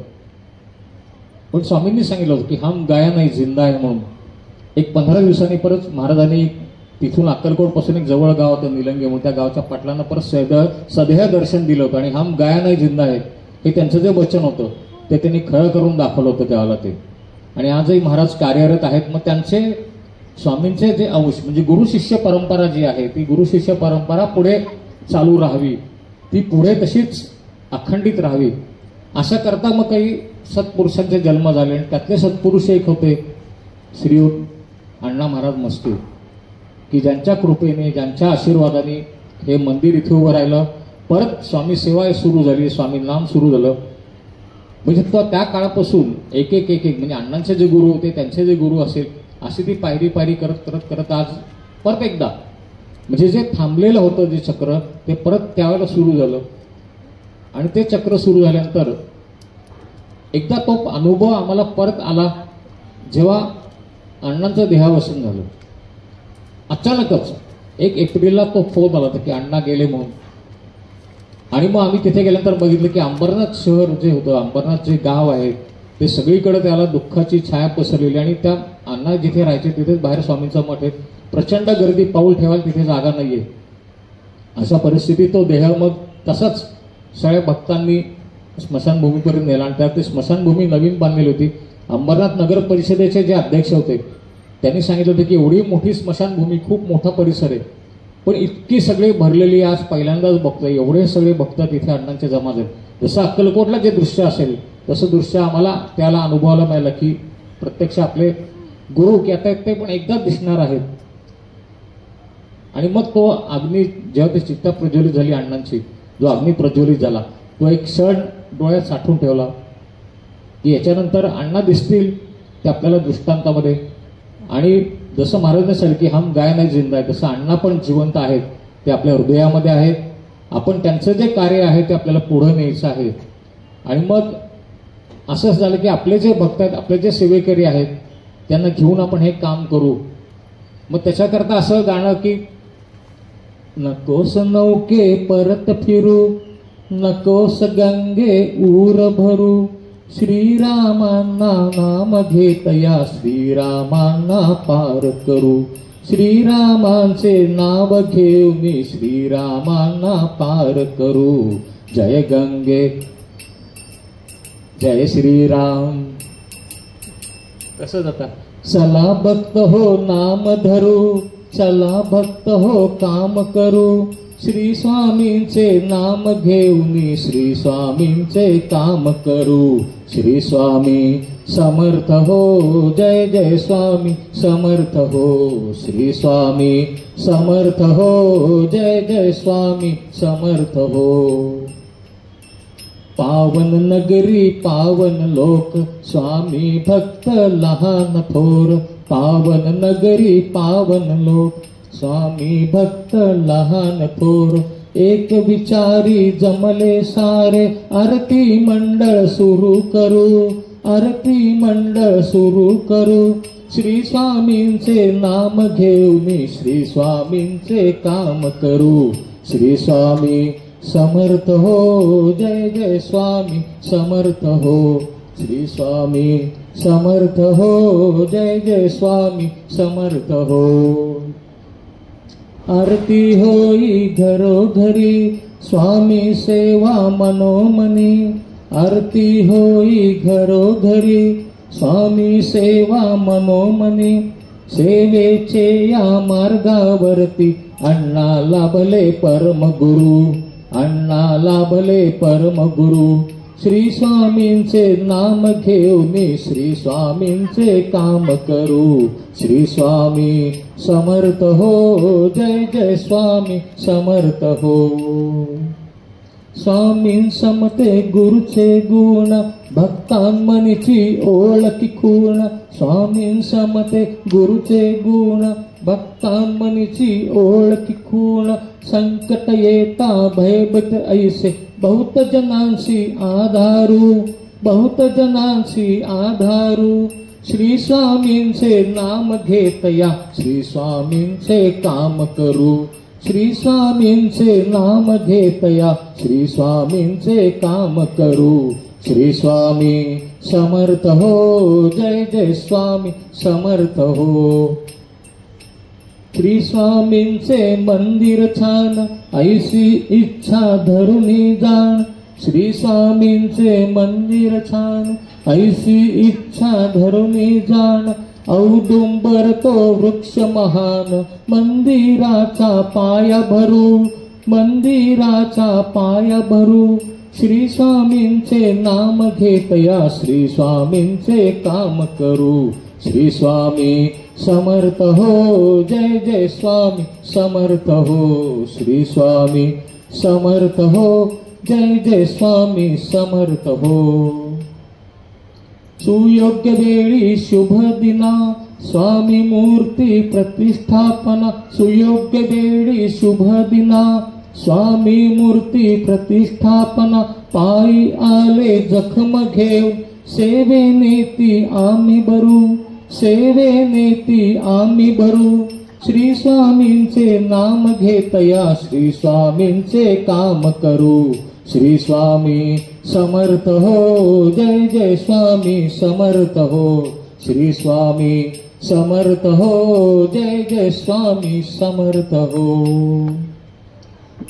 पण स्वामींनी सांगितलं होतं की हम गाया नाही जिंदा आहे म्हणून. एक 15 दिवसांनी परत महाराजांनी तिथून अक्कलकोट पासून एक जवळ गाव होतं निलंगे म्हणून, त्या गावच्या पाटलांना परत सदेह दर्शन दिलं होतं. आणि हम गाया नाही जिंदा आहे हे त्यांचं जे वचन होतं ते त्यांनी खरं करून दाखवलं होतं त्यावेळेला ते. आणि आजही महाराज कार्यरत आहेत. मग त्यांचे स्वामींचे जे अंश म्हणजे गुरु शिष्य परंपरा जी आहे ती गुरु शिष्य परंपरा पुढे चालू राहावी, ती पुढे तशीच अखंडित राहावी अशा करता मग काही सत्पुरुषांचे जन्म झाले. आणि त्यातले सत्पुरुष एक होते श्रीयुत अण्णा महाराज मस्के, की ज्यांच्या कृपेने ज्यांच्या आशीर्वादाने हे मंदिर इथे उभं राहिलं. परत स्वामी सेवा सुरू झाली, स्वामी नाम सुरू झालं. म्हणजे त्या काळापासून एक एक एक एक म्हणजे अण्णांचे जे गुरु होते त्यांचे जे गुरु असेल अशी ती पायरी पायरी करत करत करत आज परत एकदा म्हणजे जे थांबलेलं होतं जे चक्र ते परत त्यावेळेला सुरू झालं. आणि ते चक्र सुरू झाल्यानंतर एकदा तो अनुभव आम्हाला परत आला जेव्हा अण्णांचं देहावसन झालं. अचानकच 1 एप्रिलला तो फोन आला होता की अण्णा गेले म्हणून. आणि मग आम्ही तिथे गेल्यानंतर बघितलं की अंबरनाथ शहर जे होतं, अंबरनाथ जे गाव आहे ते सगळीकडे त्याला दुःखाची छाया पसरलेली. आणि त्या अण्णा जिथे राहायचे तिथेच बाहेर स्वामींचा मठ आहे, प्रचंड गर्दी, पाऊल ठेवायला तिथे जागा नाहीये. अशा परिस्थितीत तो देह मग तसाच सगळ्या भक्तांनी स्मशानभूमीपर्यंत नेला. आणि त्यात ते स्मशानभूमी नवीन बांधलेली होती. अंबरनाथ नगर परिषदेचे जे अध्यक्ष होते त्यांनी सांगितलं होतं की एवढी मोठी स्मशानभूमी, खूप मोठा परिसर आहे, पण इतकी सगळी भरलेली आज पहिल्यांदाच बघतोय. एवढे सगळे भक्त तिथे अण्णांचे जमा झाले. जसं अक्कलकोटला जे दृश्य असेल तसं दृश्य आम्हाला त्याला अनुभवायला मिळालं की प्रत्यक्ष आपले गुरु की आता ते पण एकदाच दिसणार आहेत. आणि मग तो अग्नी जेव्हा ते चित्ता प्रज्वलित झाली अण्णांची, जो अग्नी प्रज्वलित झाला तो एक क्षण डोळ्यात साठवून ठेवला की याच्यानंतर अण्णा दिसतील ते आपल्याला दृष्टांतामध्ये. आणि जसं महाराजांनी सांगितलं की हम गाय नाही जिंदा आहे, तसं अण्णा पण जिवंत आहेत, ते आपल्या हृदयामध्ये आहेत. आपण त्यांचं जे कार्य आहे ते आपल्याला पुढे न्यायचं आहे. आणि मग असंच झालं की आपले जे भक्त आहेत, आपले जे सेवेकरी आहेत त्यांना घेऊन आपण हे काम करू. मग त्याच्याकरता असं गाणं की नकोस नौके परत फिरू, नकोस गंगे ऊर भरू, श्रीरामांना नाम घेत या श्रीरामांना पार करू, श्रीरामांचे नाव घेऊ मी श्रीरामांना पार करू. जय गंगे जय श्रीराम. कसं जाता चला भक्त हो नाम धरू, चला भक्त हो काम करू, श्री स्वामींचे नाम घेऊन श्री स्वामींचे काम करू. श्री स्वामी समर्थ हो, जय जय स्वामी समर्थ हो, श्री स्वामी समर्थ हो, जय जय स्वामी समर्थ हो. पावन नगरी पावन लोक, स्वामी भक्त लहान थोर, पावन नगरी पावन लोक, स्वामी भक्त लहान थोर. एक विचारी जमले सारे, आरती मंडळ सुरू करू, आरती मंडळ सुरू करू, श्री स्वामींचे नाम घेऊन श्री स्वामींचे काम करू. श्री स्वामी समर्थ हो, जय जय स्वामी समर्थ हो, श्री स्वामी समर्थ हो, जय जय स्वामी समर्थ हो. आरती होई घरोघरी, स्वामी सेवा मनोमनी, आरती होई घरोघरी, स्वामी सेवा मनोमनी. सेवेचे या मार्गावरती अण्णा लाभले परमगुरु, अण्णा लाभले परमगुरु, श्री स्वामींचे नाम घेऊन श्री स्वामींचे काम करू. श्री स्वामी समर्थ हो, जय जय स्वामी समर्थ हो. स्वामीं समते गुरुचे गुण, भक्तांमनीची ओळखी खूण. स्वामीं समते गुरुचे गुण, भक्तांमनीची ओळखी खूण. संकट येता भयभीत ऐसे, बहुत जनांशी आधारू, बहुत जनांशी आधारू. श्री स्वामींचे नाम घेतया, श्री स्वामींचे काम करू. श्री स्वामींचे नाम घेतया, श्री स्वामींचे काम करू. श्री स्वामी समर्थ हो, जय जय स्वामी समर्थ हो. श्री स्वामींचे मंदिर छान, ऐशी इच्छा धरुनी जाण. श्री स्वामींचे मंदिर छान, ऐशी इच्छा धरुनी जाण. औदुंबर तो वृक्ष महान, मंदिराचा पाया भरू, मंदिराचा पाया भरू. श्री स्वामींचे नाम घेतया, श्री स्वामींचे काम करू. श्री स्वामी समर्थ हो, जय जय स्वामी समर्थ हो. श्री स्वामी समर्थ हो, जय जय स्वामी समर्थ हो. सुयोग्य वेळी शुभ दिना, स्वामी मूर्ती प्रतिष्ठापना. सुयोग्य वेळी शुभ दिना, स्वामी मूर्ती प्रतिष्ठापना. पायी आले जखम घेऊन, सेवेनेती आम्ही भरू, सेवेनेती आम्ही भरू. श्री स्वामींचे नाम घेतया, श्री स्वामींचे काम करू. श्री स्वामी समर्थ हो, जय जय स्वामी समर्थ हो. श्री स्वामी समर्थ हो, जय जय स्वामी समर्थ हो.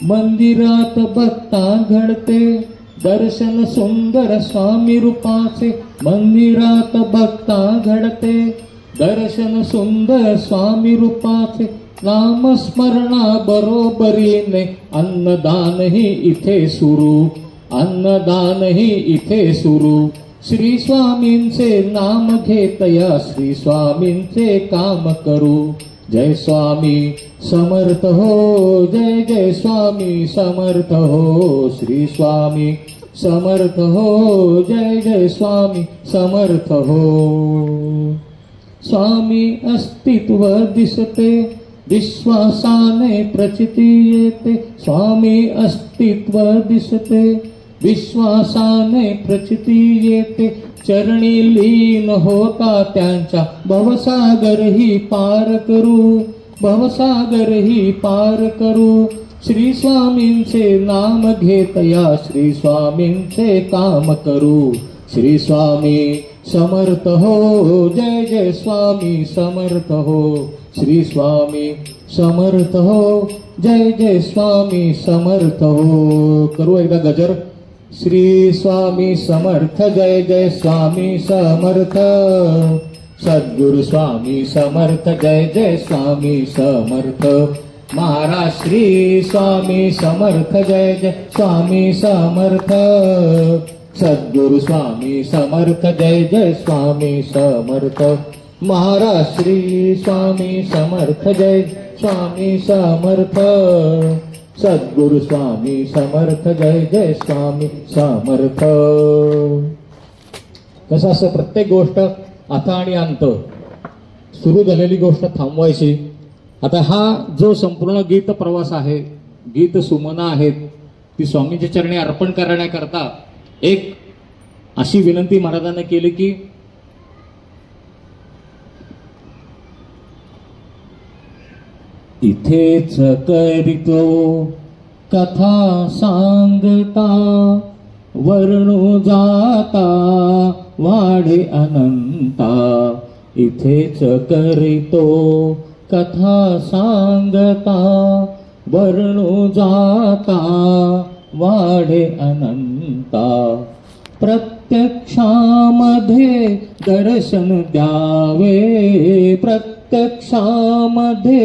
मंदिरात भक्ता घडते, दर्शन सुंदर स्वामी रूपाचे. मंदिरात भक्ता घडते, दर्शन सुंदर स्वामी रूपाचे. नामस्मरणा बरोबरीने अन्नदानही इथे सुरू, अन्नदानही इथे सुरू. श्री स्वामींचे नाम घेतया, श्री स्वामींचे काम करू. जय स्वामी समर्थ हो, जय जय स्वामी समर्थ हो. श्री स्वामी समर्थ हो, जय जय स्वामी समर्थ हो. स्वामी अस्तित्व दिसते, विश्वासाने प्रचिती येते. स्वामी अस्तित्व दिसते, विश्वासाने प्रचिती येते. चरणी लीन होता त्यांच्या, भवसागरही पार करू, भवसागरही पार करू. श्री स्वामींचे नाम घेतया, श्री स्वामींचे काम करू. श्री स्वामी समर्थ हो, जय जय स्वामी समर्थ हो. श्री स्वामी समर्थ हो, जय जय स्वामी समर्थ हो. करू एकदा गजर. श्री स्वामी समर्थ, जय जय स्वामी समर्थ. सद्गुरु स्वामी समर्थ, जय जय स्वामी समर्थ. महाराज श्री स्वामी समर्थ, जय जय स्वामी समर्थ. सद्गुरु स्वामी समर्थ, जय जय स्वामी समर्थ. महाराज श्री स्वामी समर्थ, जय स्वामी समर्थ. सद्गुरु स्वामी समर्थ, जय जय स्वामी समर्थ. कसं असं प्रत्येक गोष्ट आता आणि अंत, सुरू झालेली गोष्ट थांबवायची. आता हा जो संपूर्ण गीत प्रवास आहे, गीत सुमना आहेत, ती स्वामींच्या चरणी अर्पण करण्याकरता एक अशी विनंती महाराजांना केली की इथेच करीतो कथा सांगता, वर्णू जाता वाढे अनंता. इथेच करीतो कथा सांगता, वर्णू जाता वाढे अनंता. प्रत्यक्षामध्ये दर्शन द्यावे, प्रत्यक्षामध्ये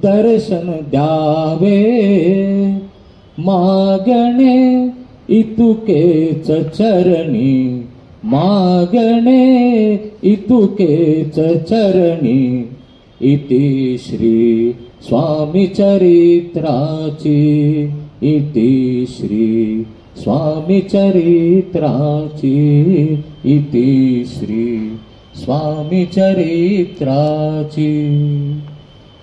दर्शन द्यावे. मागणे इतुकेच चरणी मागणे, इतुकेच चरणी इति श्री स्वामी चरित्राची, इति श्री स्वामी चरित्राची, इति श्री स्वामी चरित्राची।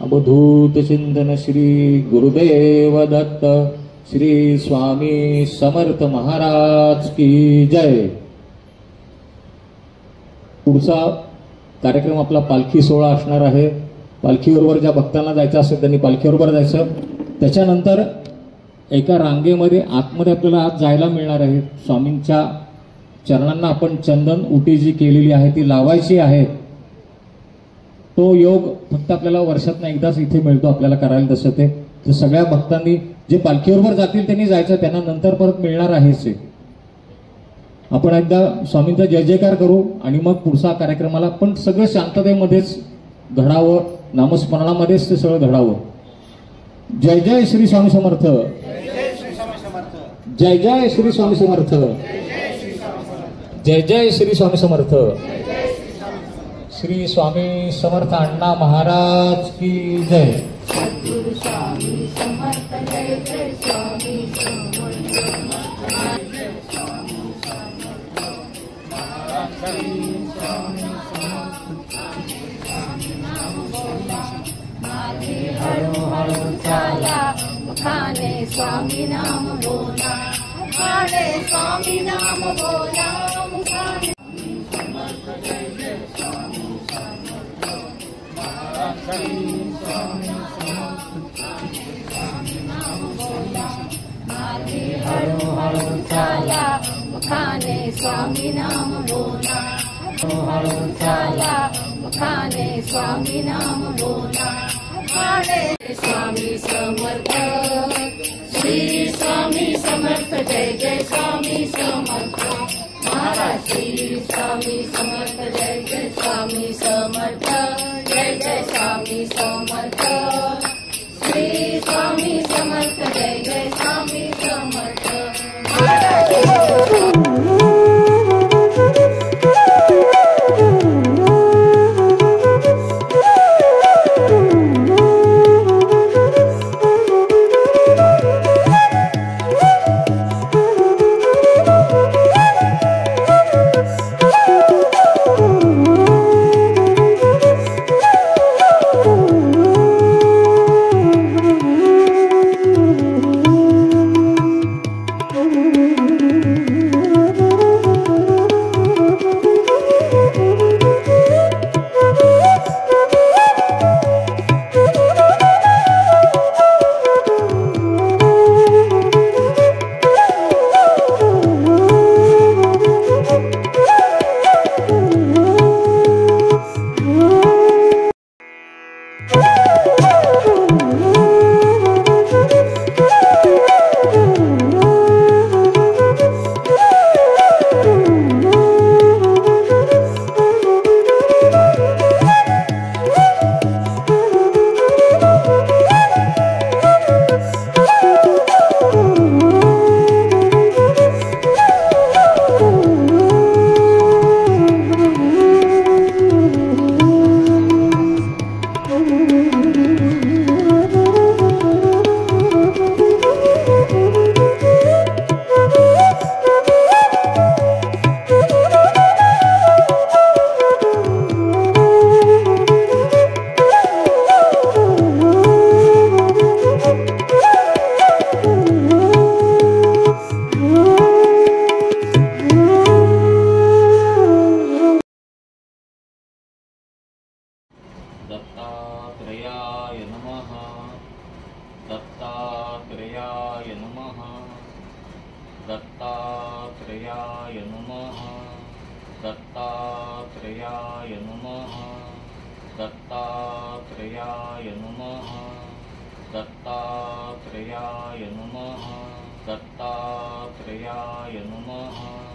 अवधूत चिंतन श्री गुरुदेव दत्त श्री स्वामी समर्थ महाराज की जय। पुढचा कार्यक्रम आपला पालखी सोहळा असणार आहे। पालखीबरोबर ज्या भक्तांना जायचं असेल त्यांनी पालखीबरोबर जायचं। त्याच्यानंतर एका रांगेमध्ये आतमध्ये आपल्याला आज जायला मिळणार आहे। स्वामींच्या चरणांना आपण चंदन उटी जी केलेली आहे ती लावायची आहे। तो योग फक्त आपल्याला वर्षातून एकदाच इथे मिळतो आपल्याला करायला। तसं ते तर सगळ्या भक्तांनी जे पालखीबरोबर जातील त्यांनी जायचं, त्यांना नंतर परत मिळणार आहेच। आपण एकदा स्वामींचा जय जयकार करू आणि मग पुढचा कार्यक्रमाला पण सगळं शांततेमध्येच घडावं, नामस्मरणामध्येच ते सगळं घडावं। जय जय श्री स्वामी समर्थ, जय जय श्री स्वामी समर्थ, जय जय श्री स्वामी समर्थ। श्री स्वामी समर्थ अण्णा महाराज की जय। हळूहळू चाला खाने स्वामी नाम बोला, खाने स्वामी नाम बोला, मुखाने हळूहळू चाला खाने स्वामी नाम बोला, हळूहळू चाला खाने स्वामी नाम बोला, खाने स्वामी समर्थ, श्री स्वामी समर्थ, जय जय स्वामी समर्थ महाराज, श्री स्वामी समर्थ, जय जय स्वामी समर्थ, जय जय स्वामी समर्थ, श्री स्वामी समर्थ, जय जय स्वामी समर्थ महाराज। दत्तात्रेयाय नमः, दत्तात्रेयाय नमः, दत्तात्रेयाय नमः, दत्तात्रेयाय नमः, दत्तात्रेयाय नमः, दत्तात्रेयाय नमः, दत्तात्रेयाय नमः।